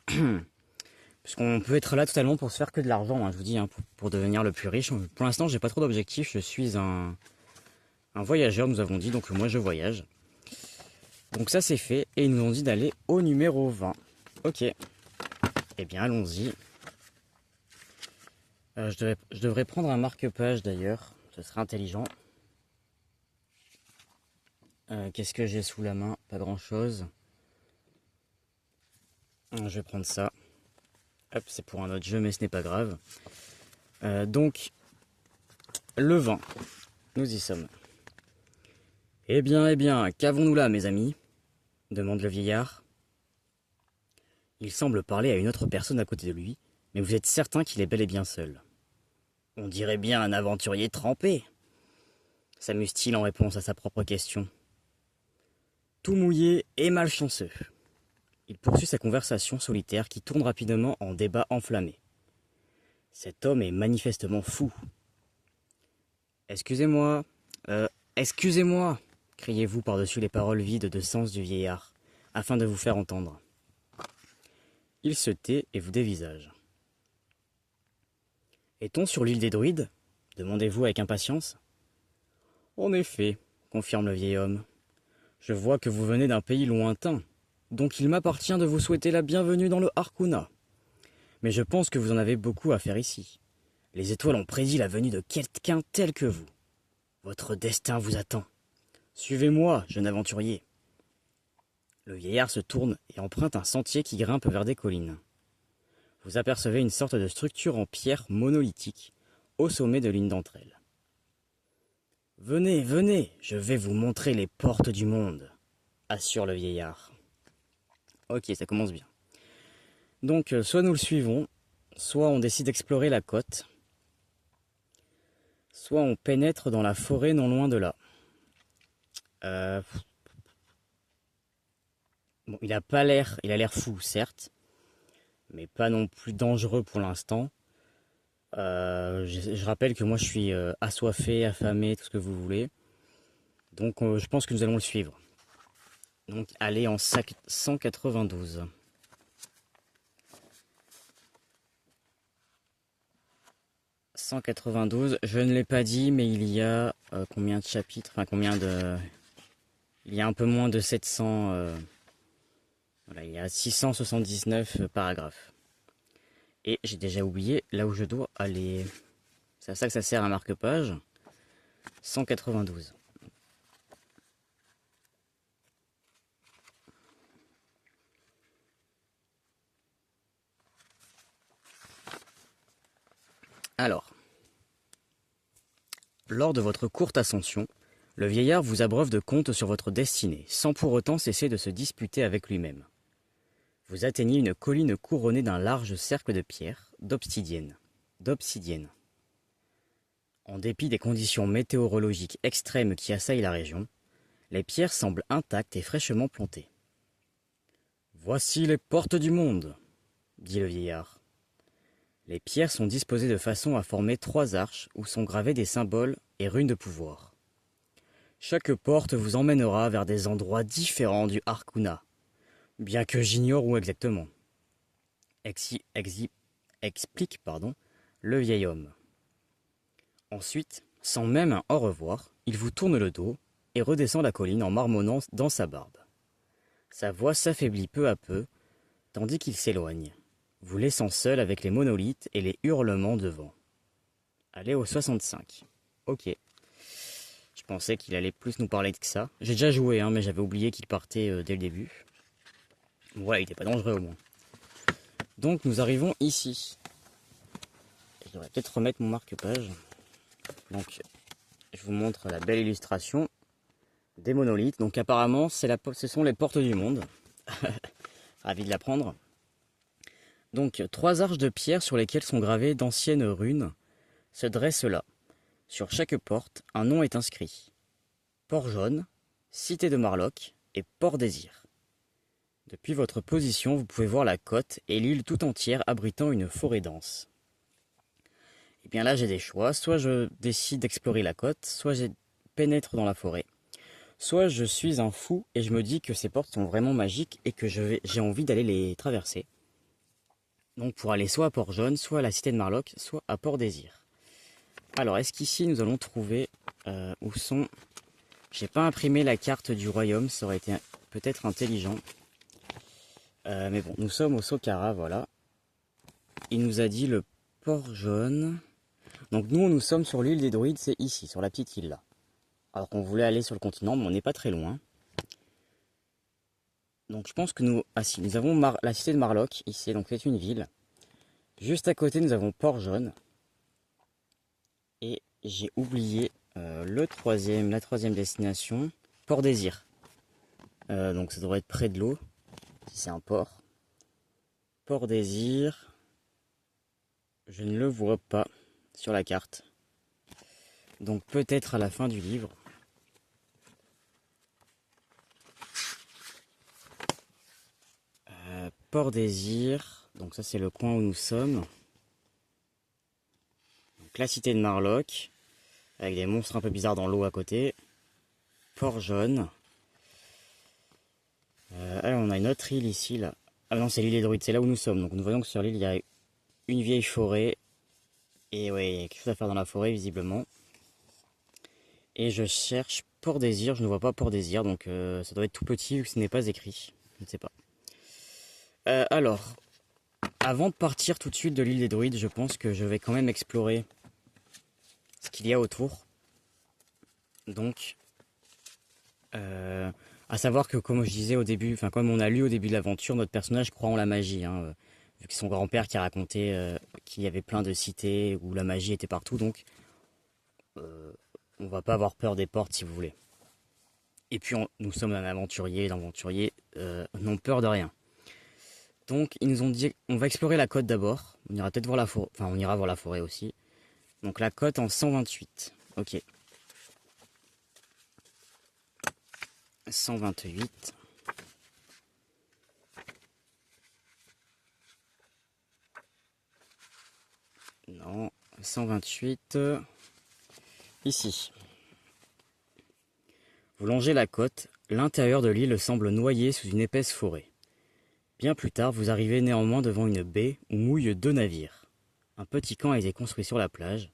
Parce qu'on peut être là totalement pour se faire que de l'argent, je vous dis, pour devenir le plus riche. Pour l'instant, j'ai pas trop d'objectifs. Je suis un voyageur, nous avons dit, donc moi je voyage. Donc ça c'est fait, et ils nous ont dit d'aller au numéro 20. Ok. Eh bien, allons-y. Je devrais prendre un marque-page d'ailleurs, ce serait intelligent. Qu'est-ce que j'ai sous la main? Pas grand-chose. Je vais prendre ça. Hop, c'est pour un autre jeu, mais ce n'est pas grave. Donc, le vent. Nous y sommes. Eh bien, qu'avons-nous là, mes amis? Demande le vieillard. Il semble parler à une autre personne à côté de lui, mais vous êtes certain qu'il est bel et bien seul. On dirait bien un aventurier trempé, s'amuse-t-il en réponse à sa propre question. Tout mouillé et malchanceux. Il poursuit sa conversation solitaire qui tourne rapidement en débat enflammé. Cet homme est manifestement fou. Excusez-moi, excusez-moi, criez-vous par-dessus les paroles vides de sens du vieillard, afin de vous faire entendre. Il se tait et vous dévisage. Est-on sur l'île des druides ? Demandez-vous avec impatience. En effet, confirme le vieil homme. Je vois que vous venez d'un pays lointain, donc il m'appartient de vous souhaiter la bienvenue dans le Harkouna. Mais je pense que vous en avez beaucoup à faire ici. Les étoiles ont prédit la venue de quelqu'un tel que vous. Votre destin vous attend. Suivez-moi, jeune aventurier. Le vieillard se tourne et emprunte un sentier qui grimpe vers des collines. Vous apercevez une sorte de structure en pierre monolithique au sommet de l'une d'entre elles. Venez, venez, je vais vous montrer les portes du monde, assure le vieillard. Ok, ça commence bien. Donc, soit nous le suivons, soit on décide d'explorer la côte, soit on pénètre dans la forêt non loin de là. Bon, il a l'air fou, certes, mais pas non plus dangereux pour l'instant. Je rappelle que moi je suis assoiffé, affamé, tout ce que vous voulez. Donc je pense que nous allons le suivre. Donc allez en 192. « 192, je ne l'ai pas dit, mais il y a combien de chapitres, enfin combien de... Il y a un peu moins de 700... Voilà, il y a 679 paragraphes. Et j'ai déjà oublié là où je dois aller. C'est à ça que ça sert un marque-page. 192. Alors, lors de votre courte ascension, le vieillard vous abreuve de contes sur votre destinée, sans pour autant cesser de se disputer avec lui-même. Vous atteignez une colline couronnée d'un large cercle de pierres, d'obsidienne. En dépit des conditions météorologiques extrêmes qui assaillent la région, les pierres semblent intactes et fraîchement plantées. « Voici les portes du monde !» dit le vieillard. Les pierres sont disposées de façon à former 3 arches où sont gravés des symboles et runes de pouvoir. Chaque porte vous emmènera vers des endroits différents du Harkouna, bien que j'ignore où exactement. Explique le vieil homme. Ensuite, sans même un au revoir, il vous tourne le dos et redescend la colline en marmonnant dans sa barbe. Sa voix s'affaiblit peu à peu, tandis qu'il s'éloigne, vous laissant seul avec les monolithes et les hurlements de vent. Allez au 65. Ok. Je pensais qu'il allait plus nous parler que ça. J'ai déjà joué, mais j'avais oublié qu'il partait dès le début. Voilà, il n'était pas dangereux au moins. Donc nous arrivons ici. Je devrais peut-être remettre mon marque-page. Donc je vous montre la belle illustration des monolithes. Donc apparemment ce sont les portes du monde. Ravi de l'apprendre. Donc 3 arches de pierre sur lesquelles sont gravées d'anciennes runes se dressent là. Sur chaque porte, un nom est inscrit. Port-Jaune, Cité de Marlock et Port-Désir. Depuis votre position, vous pouvez voir la côte et l'île tout entière abritant une forêt dense. Et bien là, j'ai des choix. Soit je décide d'explorer la côte, soit je pénètre dans la forêt. Soit je suis un fou et je me dis que ces portes sont vraiment magiques et que j'ai envie d'aller les traverser. Donc pour aller soit à Port-Jaune, soit à la Cité de Marlock, soit à Port-Désir. Alors, est-ce qu'ici nous allons trouver où sont... J'ai pas imprimé la carte du royaume, ça aurait été peut-être intelligent. Mais bon, nous sommes au Sokara, voilà. Il nous a dit le Port-Jaune. Donc nous sommes sur l'île des druides, c'est ici, sur la petite île là. Alors qu'on voulait aller sur le continent, mais on n'est pas très loin. Donc je pense que nous... Ah si, nous avons la cité de Marlock, ici, donc c'est une ville. Juste à côté, nous avons Port-Jaune. Et j'ai oublié la troisième destination, Port-Désir. Donc ça devrait être près de l'eau, si c'est un port. Port-Désir, je ne le vois pas sur la carte. Donc peut-être à la fin du livre. Port Désir, donc ça c'est le coin où nous sommes. Donc, la cité de Marlock, avec des monstres un peu bizarres dans l'eau à côté. Port Jaune. Alors on a une autre île ici là. Ah non, c'est l'île des druides, c'est là où nous sommes. Donc nous voyons que sur l'île il y a une vieille forêt. Et ouais, il y a quelque chose à faire dans la forêt visiblement. Et je cherche Port Désir, je ne vois pas Port Désir, donc ça doit être tout petit vu que ce n'est pas écrit. Je ne sais pas. Alors, avant de partir tout de suite de l'île des druides, je pense que je vais quand même explorer ce qu'il y a autour. Donc, à savoir que comme je disais au début, enfin comme on a lu au début de l'aventure, notre personnage croit en la magie. Hein, vu que son grand-père qui a raconté qu'il y avait plein de cités où la magie était partout, donc on va pas avoir peur des portes si vous voulez. Et puis nous sommes un aventurier, et l'aventurier n'ont peur de rien. Donc ils nous ont dit on va explorer la côte d'abord. On ira peut-être voir la forêt. Enfin on ira voir la forêt aussi. Donc la côte en 128. Ok. 128. Non. 128. Ici. Vous longez la côte. L'intérieur de l'île semble noyé sous une épaisse forêt. Bien plus tard, vous arrivez néanmoins devant une baie où mouillent 2 navires. Un petit camp a été construit sur la plage.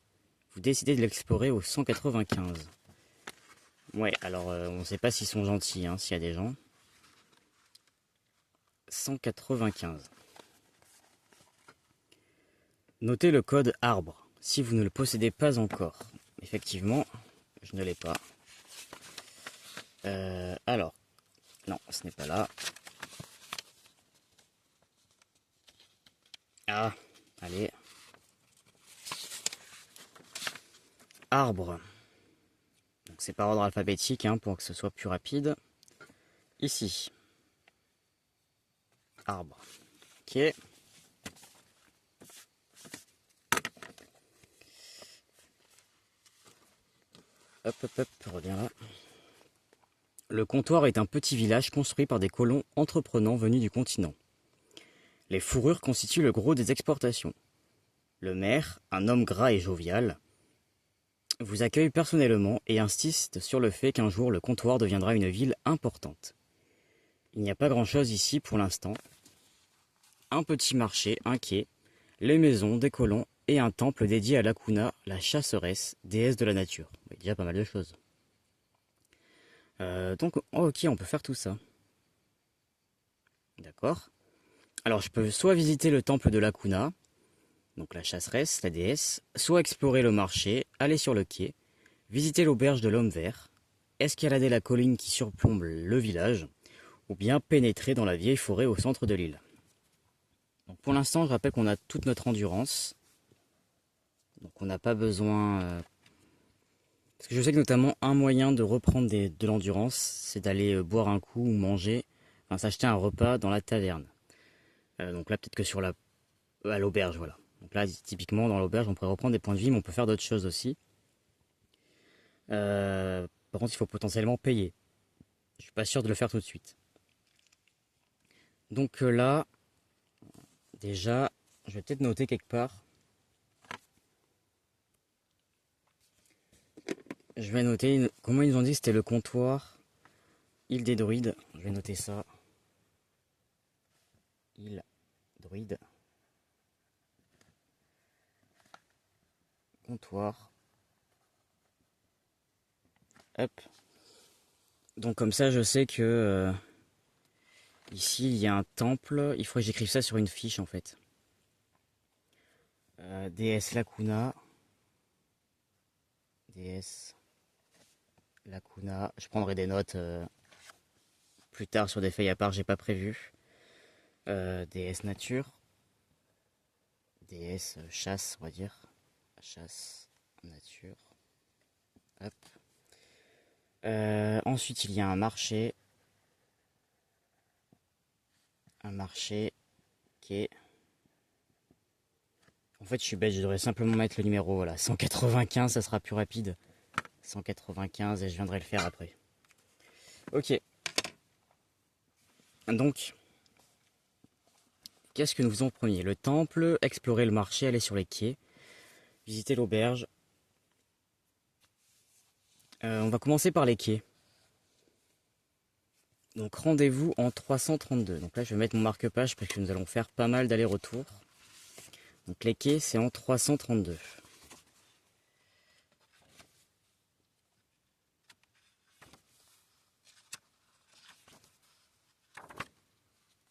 Vous décidez de l'explorer au 195. Ouais, alors on ne sait pas s'ils sont gentils, hein, s'il y a des gens. 195. Notez le code arbre, si vous ne le possédez pas encore. Effectivement, je ne l'ai pas. Alors, non, ce n'est pas là. Ah, allez. Arbre. Donc c'est par ordre alphabétique hein, pour que ce soit plus rapide. Ici. Arbre. Ok. Hop, hop, hop, reviens là. Le comptoir est un petit village construit par des colons entreprenants venus du continent. Les fourrures constituent le gros des exportations. Le maire, un homme gras et jovial, vous accueille personnellement et insiste sur le fait qu'un jour le comptoir deviendra une ville importante. Il n'y a pas grand-chose ici pour l'instant. Un petit marché, un quai, les maisons, des colons et un temple dédié à Lacuna, la chasseresse, déesse de la nature. Il y a déjà pas mal de choses. Donc, oh, ok, on peut faire tout ça. D'accord. Alors, je peux soit visiter le temple de Lacuna, donc la chasseresse, la déesse, soit explorer le marché, aller sur le quai, visiter l'auberge de l'homme vert, escalader la colline qui surplombe le village, ou bien pénétrer dans la vieille forêt au centre de l'île. Donc pour l'instant, je rappelle qu'on a toute notre endurance. Donc on n'a pas besoin... Parce que je sais que notamment un moyen de reprendre de l'endurance, c'est d'aller boire un coup ou manger, enfin s'acheter un repas dans la taverne. Donc là peut-être que à l'auberge, voilà. Donc là typiquement dans l'auberge on pourrait reprendre des points de vie, mais on peut faire d'autres choses aussi. Par contre il faut potentiellement payer. Je suis pas sûr de le faire tout de suite. Donc là, déjà, je vais peut-être noter quelque part. Je vais noter comment ils nous ont dit que c'était le comptoir. Île des druides. Je vais noter ça. Île druide. Comptoir. Hop. Donc comme ça je sais que ici il y a un temple. Il faudrait que j'écrive ça sur une fiche en fait. Déesse Lacuna. Déesse Lacuna. Je prendrai des notes plus tard sur des feuilles à part, j'ai pas prévu. Déesse nature. Déesse chasse, on va dire. Chasse, nature. Hop. Ensuite, il y a un marché. Un marché qui est... En fait, je suis bête, je devrais simplement mettre le numéro, voilà. 195, ça sera plus rapide. 195 et je viendrai le faire après. Ok. Donc, qu'est-ce que nous faisons en premier? Le temple, explorer le marché, aller sur les quais, visiter l'auberge. On va commencer par les quais. Donc rendez-vous en 332. Donc là je vais mettre mon marque-page parce que nous allons faire pas mal d'allers-retours. Donc les quais c'est en 332.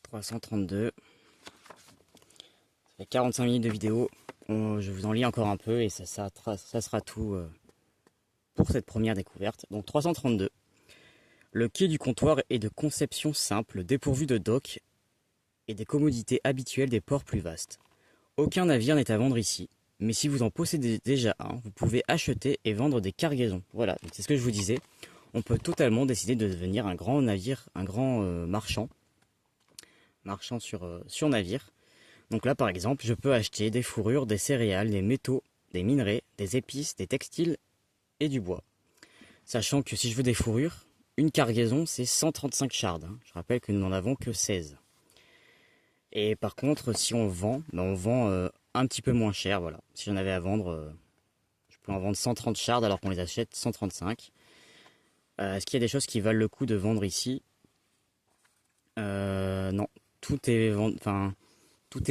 332. Ça fait 45 minutes de vidéo. Je vous en lis encore un peu et ça sera tout pour cette première découverte. Donc 332. Le quai du comptoir est de conception simple, dépourvu de docks et des commodités habituelles des ports plus vastes. Aucun navire n'est à vendre ici, mais si vous en possédez déjà un, vous pouvez acheter et vendre des cargaisons. Voilà, c'est ce que je vous disais. On peut totalement décider de devenir un grand navire, un grand marchand sur navire. Donc là, par exemple, je peux acheter des fourrures, des céréales, des métaux, des minerais, des épices, des textiles et du bois. Sachant que si je veux des fourrures, une cargaison, c'est 135 shards. Je rappelle que nous n'en avons que 16. Et par contre, si on vend, on vend un petit peu moins cher. Voilà. Si j'en avais à vendre, je peux en vendre 130 shards alors qu'on les achète 135. Est-ce qu'il y a des choses qui valent le coup de vendre ici? Non. Tout est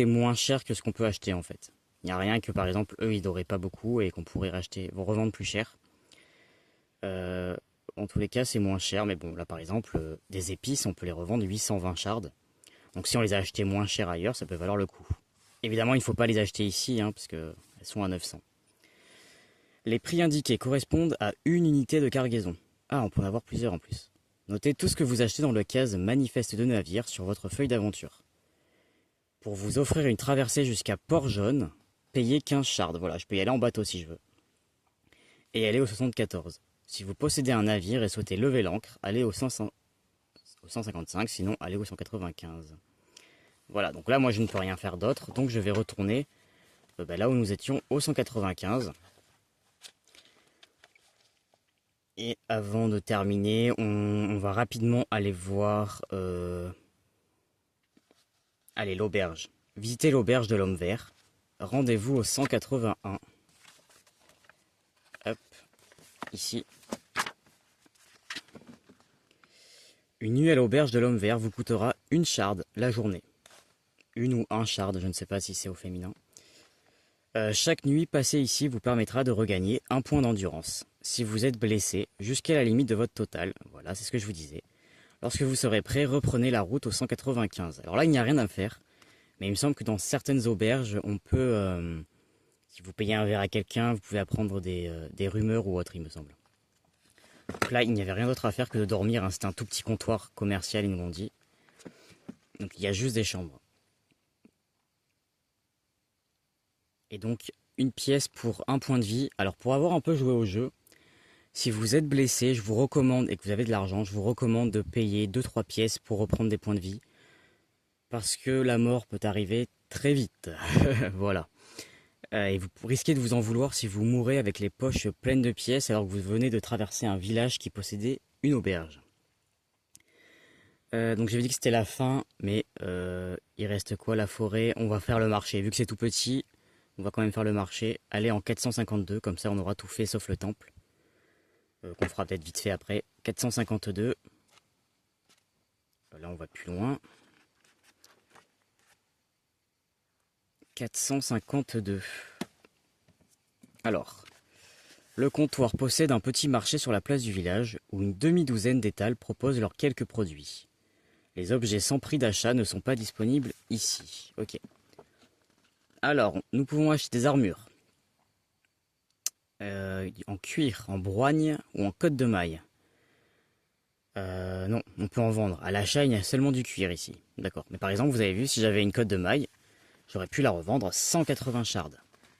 moins cher que ce qu'on peut acheter en fait. Il n'y a rien que par exemple eux ils n'auraient pas beaucoup et qu'on pourrait revendre plus cher. En tous les cas c'est moins cher, mais bon là par exemple des épices on peut les revendre 820 shards. Donc si on les a achetés moins cher ailleurs ça peut valoir le coup. Évidemment il ne faut pas les acheter ici parce qu'elles sont à 900. Les prix indiqués correspondent à une unité de cargaison. Ah on peut en avoir plusieurs en plus. Notez tout ce que vous achetez dans le case manifeste de navire sur votre feuille d'aventure. Pour vous offrir une traversée jusqu'à Port-Jaune, payez 15 shards. Voilà, je peux y aller en bateau si je veux. Et aller au 74. Si vous possédez un navire et souhaitez lever l'ancre, allez au 155, sinon allez au 195. Voilà, donc là moi je ne peux rien faire d'autre, donc je vais retourner là où nous étions au 195. Et avant de terminer, on va rapidement aller voir l'auberge. Visitez l'auberge de l'Homme Vert. Rendez-vous au 181. Hop, ici. Une nuit à l'auberge de l'Homme Vert vous coûtera une shard la journée. Une ou un shard, je ne sais pas si c'est au féminin. Chaque nuit passée ici vous permettra de regagner un point d'endurance. Si vous êtes blessé, jusqu'à la limite de votre total. Voilà, c'est ce que je vous disais. Lorsque vous serez prêt, reprenez la route au 195. Alors là, il n'y a rien à faire. Mais il me semble que dans certaines auberges, on peut... si vous payez un verre à quelqu'un, vous pouvez apprendre des rumeurs ou autre, il me semble. Donc là, il n'y avait rien d'autre à faire que de dormir. C'était un tout petit comptoir commercial, ils nous l'ont dit. Donc il y a juste des chambres. Et donc, une pièce pour un point de vie. Alors pour avoir un peu joué au jeu, si vous êtes blessé, je vous recommande, et que vous avez de l'argent, je vous recommande de payer 2-3 pièces pour reprendre des points de vie. Parce que la mort peut arriver très vite. Voilà. Et vous risquez de vous en vouloir si vous mourrez avec les poches pleines de pièces alors que vous venez de traverser un village qui possédait une auberge. Donc j'avais dit que c'était la fin, mais il reste quoi? La forêt. On va faire le marché. Vu que c'est tout petit, on va quand même faire le marché. Aller en 452, comme ça on aura tout fait sauf le temple. Qu'on fera peut-être vite fait après. 452. Là on va plus loin. 452. Alors, le comptoir possède un petit marché sur la place du village où une demi-douzaine d'étals proposent leurs quelques produits. Les objets sans prix d'achat ne sont pas disponibles ici. Ok. Alors, nous pouvons acheter des armures. En cuir, en broigne ou en cotte de maille. Non, on peut en vendre. À l'achat, il y a seulement du cuir ici. D'accord. Mais par exemple, vous avez vu, si j'avais une cotte de maille, j'aurais pu la revendre 180 shards.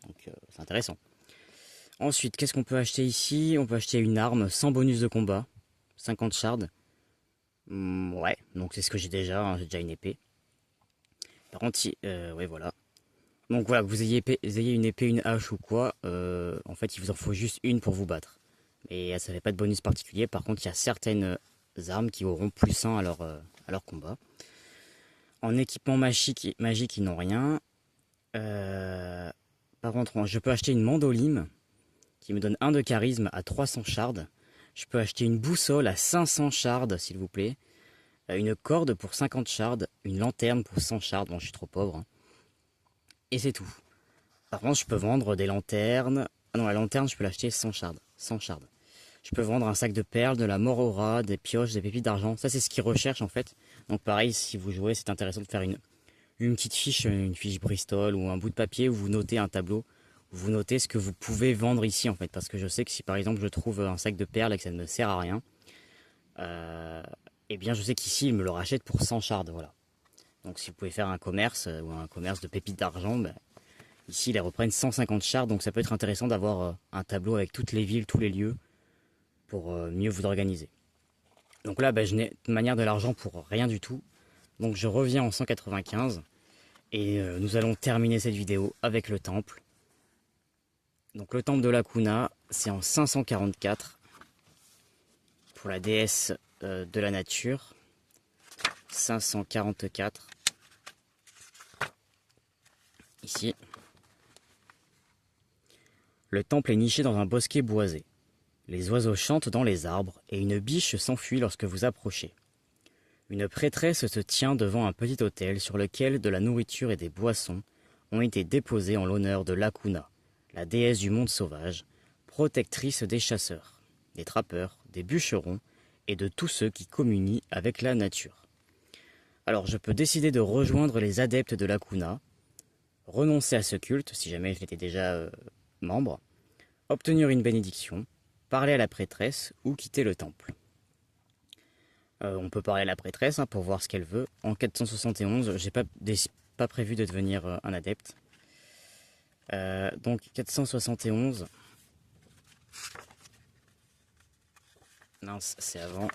Donc, c'est intéressant. Ensuite, qu'est-ce qu'on peut acheter ici? On peut acheter une arme sans bonus de combat. 50 shards. Ouais, donc c'est ce que j'ai déjà. J'ai déjà une épée. Par contre, ouais, voilà. Donc voilà, que vous ayez une épée, une hache ou quoi, en fait il vous en faut juste une pour vous battre. Et ça fait pas de bonus particulier, par contre il y a certaines armes qui auront plus 1 à leur combat. En équipement magique, ils n'ont rien. Par contre, je peux acheter une mandoline qui me donne 1 de charisme à 300 shards. Je peux acheter une boussole à 500 shards, s'il vous plaît. Une corde pour 50 shards. Une lanterne pour 100 shards. Bon, je suis trop pauvre, hein. Et c'est tout. Par contre, je peux vendre des lanternes. Ah non, la lanterne, je peux l'acheter 100 shards. 100 shards. Je peux vendre un sac de perles, de la mort au rat, des pioches, des pépites d'argent. Ça, c'est ce qu'ils recherchent, en fait. Donc pareil, si vous jouez, c'est intéressant de faire une petite fiche, une fiche Bristol ou un bout de papier où vous notez un tableau. Où vous notez ce que vous pouvez vendre ici, en fait. Parce que je sais que si, par exemple, je trouve un sac de perles et que ça ne me sert à rien, eh bien, je sais qu'ici, ils me le rachètent pour 100 shards, voilà. Donc si vous pouvez faire un commerce ou un commerce de pépites d'argent, ben, ici ils les reprennent 150 shards, donc ça peut être intéressant d'avoir un tableau avec toutes les villes, tous les lieux, pour mieux vous organiser. Donc là, ben, je n'ai de manière de l'argent pour rien du tout, donc je reviens en 195, et nous allons terminer cette vidéo avec le temple. Donc le temple de Lacuna, c'est en 544, pour la déesse de la nature, 544. Ici. Le temple est niché dans un bosquet boisé. Les oiseaux chantent dans les arbres et une biche s'enfuit lorsque vous approchez. Une prêtresse se tient devant un petit autel sur lequel de la nourriture et des boissons ont été déposées en l'honneur de Lacuna, la déesse du monde sauvage, protectrice des chasseurs, des trappeurs, des bûcherons et de tous ceux qui communient avec la nature. Alors je peux décider de rejoindre les adeptes de Lacuna, renoncer à ce culte, si jamais j'étais déjà membre, obtenir une bénédiction, parler à la prêtresse ou quitter le temple. On peut parler à la prêtresse pour voir ce qu'elle veut. En 471, j'ai pas prévu de devenir un adepte. Donc 471... Mince, c'est avant.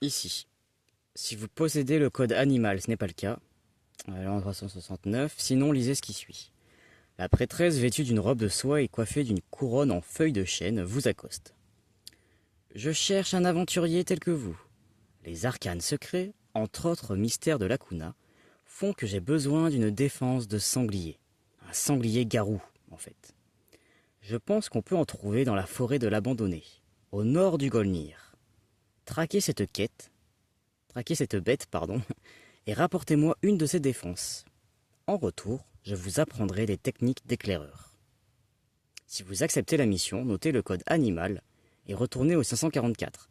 Ici. Si vous possédez le code animal, ce n'est pas le cas. Là en 369, sinon lisez ce qui suit. La prêtresse vêtue d'une robe de soie et coiffée d'une couronne en feuilles de chêne vous accoste. Je cherche un aventurier tel que vous. Les arcanes secrets, entre autres mystères de Lacuna, font que j'ai besoin d'une défense de sanglier. Un sanglier garou, en fait. Je pense qu'on peut en trouver dans la forêt de l'abandonné, au nord du Golnir. Traquez cette bête, et rapportez-moi une de ses défenses. En retour, je vous apprendrai des techniques d'éclaireur. Si vous acceptez la mission, notez le code animal et retournez au 544.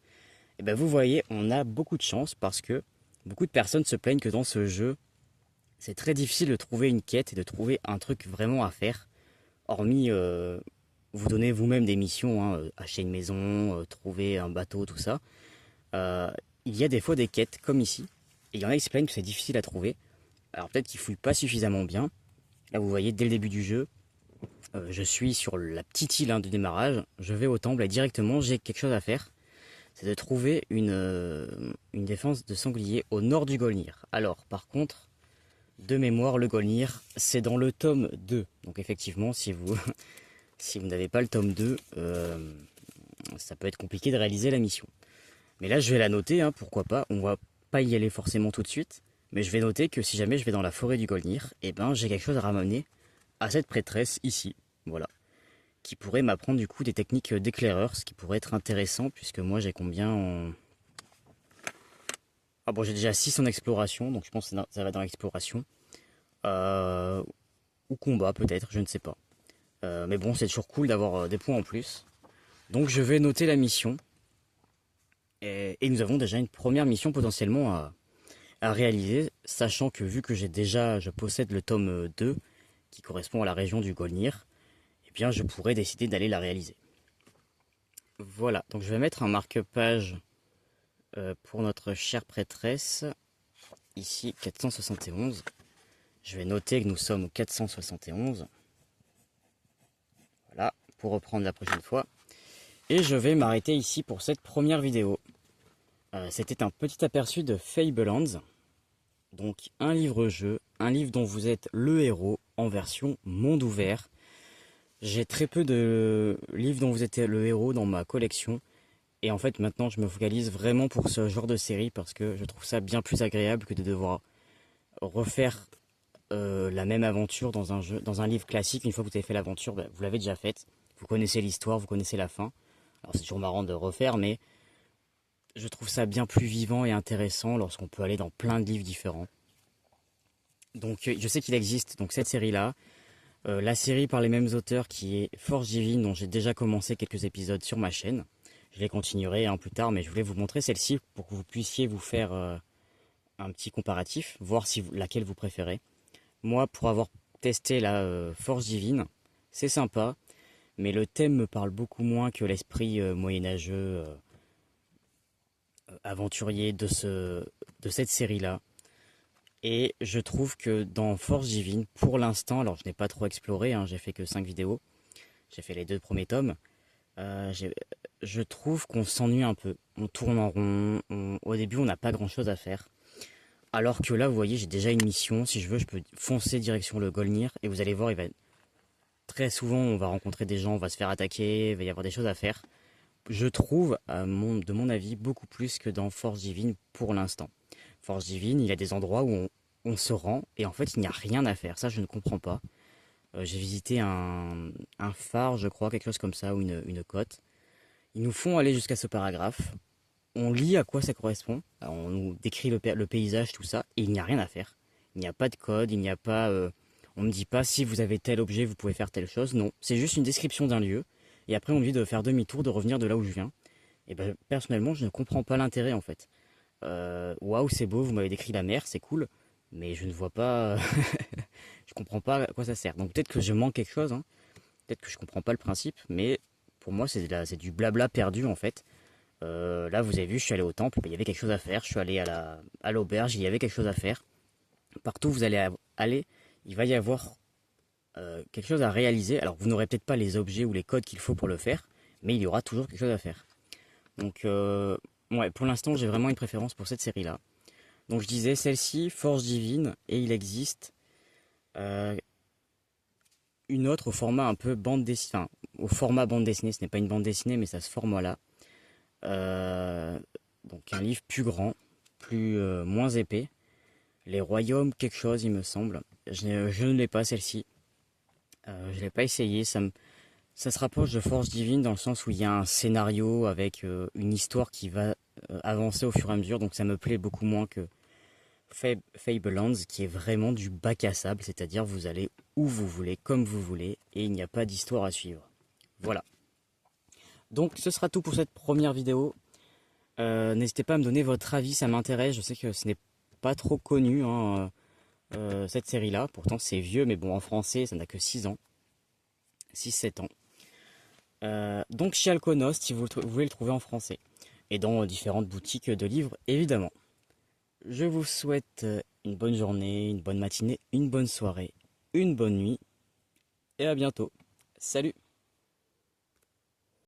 Et ben vous voyez, on a beaucoup de chance parce que beaucoup de personnes se plaignent que dans ce jeu, c'est très difficile de trouver une quête et de trouver un truc vraiment à faire, hormis vous donner vous-même des missions, acheter une maison, trouver un bateau, tout ça. Il y a des fois des quêtes comme ici, et il y en a qui se plaignent que c'est difficile à trouver. Alors peut-être qu'ils fouillent pas suffisamment bien. Là vous voyez dès le début du jeu, je suis sur la petite île de démarrage, je vais au temple et directement j'ai quelque chose à faire. C'est de trouver une défense de sanglier au nord du Golnir. Alors par contre, de mémoire, le Golnir c'est dans le tome 2. Donc effectivement si vous, si vous n'avez pas le tome 2, ça peut être compliqué de réaliser la mission. Mais là je vais la noter, pourquoi pas, on va pas y aller forcément tout de suite. Mais je vais noter que si jamais je vais dans la forêt du Golnir, eh ben j'ai quelque chose à ramener à cette prêtresse ici, voilà, qui pourrait m'apprendre du coup des techniques d'éclaireur, ce qui pourrait être intéressant puisque moi j'ai combien en... Ah bon, j'ai déjà 6 en exploration, donc je pense que ça va dans l'exploration. Ou combat peut-être, je ne sais pas. Mais bon, c'est toujours cool d'avoir des points en plus. Donc je vais noter la mission. Et nous avons déjà une première mission potentiellement à réaliser, sachant que vu que je possède le tome 2, qui correspond à la région du Golnir, eh bien je pourrais décider d'aller la réaliser. Voilà, donc je vais mettre un marque-page pour notre chère prêtresse, ici 471. Je vais noter que nous sommes au 471. Voilà, pour reprendre la prochaine fois. Et je vais m'arrêter ici pour cette première vidéo. C'était un petit aperçu de Fablelands. Donc un livre-jeu, un livre dont vous êtes le héros en version monde ouvert. J'ai très peu de livres dont vous êtes le héros dans ma collection. Et en fait maintenant je me focalise vraiment pour ce genre de série parce que je trouve ça bien plus agréable que de devoir refaire la même aventure dans un jeu, dans un livre classique. Une fois que vous avez fait l'aventure, bah, vous l'avez déjà faite. Vous connaissez l'histoire, vous connaissez la fin. Alors c'est toujours marrant de refaire, mais je trouve ça bien plus vivant et intéressant lorsqu'on peut aller dans plein de livres différents. Donc je sais qu'il existe donc cette série-là, la série par les mêmes auteurs qui est Forge Divine, dont j'ai déjà commencé quelques épisodes sur ma chaîne. Je les continuerai plus tard, mais je voulais vous montrer celle-ci pour que vous puissiez vous faire un petit comparatif, voir si laquelle vous préférez. Moi, pour avoir testé la Forge Divine, c'est sympa, mais le thème me parle beaucoup moins que l'esprit moyenâgeux aventurier de cette série-là. Et je trouve que dans Force Divine, pour l'instant, alors je n'ai pas trop exploré, hein, j'ai fait que 5 vidéos, j'ai fait les 2 premiers tomes, euh, je trouve qu'on s'ennuie un peu. On tourne en rond, au début on n'a pas grand chose à faire. Alors que là, vous voyez, j'ai déjà une mission, si je veux, je peux foncer direction le Golnir, et vous allez voir, très souvent on va rencontrer des gens, on va se faire attaquer, il va y avoir des choses à faire. Je trouve, de mon avis, beaucoup plus que dans Force Divine pour l'instant. Force Divine, il y a des endroits où on se rend et en fait il n'y a rien à faire. Ça, je ne comprends pas. J'ai visité un phare, je crois, quelque chose comme ça, ou une côte. Ils nous font aller jusqu'à ce paragraphe. On lit à quoi ça correspond. Alors, on nous décrit le paysage, tout ça, et il n'y a rien à faire. Il n'y a pas de code, il n'y a pas. On ne me dit pas si vous avez tel objet, vous pouvez faire telle chose. Non, c'est juste une description d'un lieu. Et après, on me dit de faire demi-tour, de revenir de là où je viens. Et ben, personnellement, je ne comprends pas l'intérêt en fait. Waouh, c'est beau, vous m'avez décrit la mer, c'est cool, mais je ne vois pas, je comprends pas à quoi ça sert. Donc peut-être que je manque quelque chose, hein. Peut-être que je comprends pas le principe, mais pour moi c'est du blabla perdu en fait. Là vous avez vu, je suis allé au temple, il y avait quelque chose à faire. Je suis allé à l'auberge, il y avait quelque chose à faire. Partout où vous allez aller, il va y avoir quelque chose à réaliser. Alors vous n'aurez peut-être pas les objets ou les codes qu'il faut pour le faire, mais il y aura toujours quelque chose à faire. Donc ouais, pour l'instant j'ai vraiment une préférence pour cette série-là. Donc je disais celle-ci, Force Divine, et il existe euh, une autre au format un peu bande dessinée, enfin au format bande dessinée, ce n'est pas une bande dessinée mais ça se format-là. Euh, donc un livre plus grand, moins épais. Les Royaumes quelque chose il me semble. Je ne l'ai pas celle-ci. Je l'ai pas essayé. Ça se rapproche de Force Divine dans le sens où il y a un scénario avec une histoire qui va avancer au fur et à mesure. Donc ça me plaît beaucoup moins que Fablelands qui est vraiment du bac à sable, c'est-à-dire vous allez où vous voulez, comme vous voulez, et il n'y a pas d'histoire à suivre. Voilà. Donc ce sera tout pour cette première vidéo. N'hésitez pas à me donner votre avis, ça m'intéresse. Je sais que ce n'est pas trop connu, hein, cette série-là. Pourtant c'est vieux, mais bon, en français, ça n'a que 6 ans. 6-7 ans. Donc chez Alconost, si vous voulez le trouver en français. Et dans différentes boutiques de livres, évidemment. Je vous souhaite une bonne journée, une bonne matinée, une bonne soirée, une bonne nuit, et à bientôt. Salut!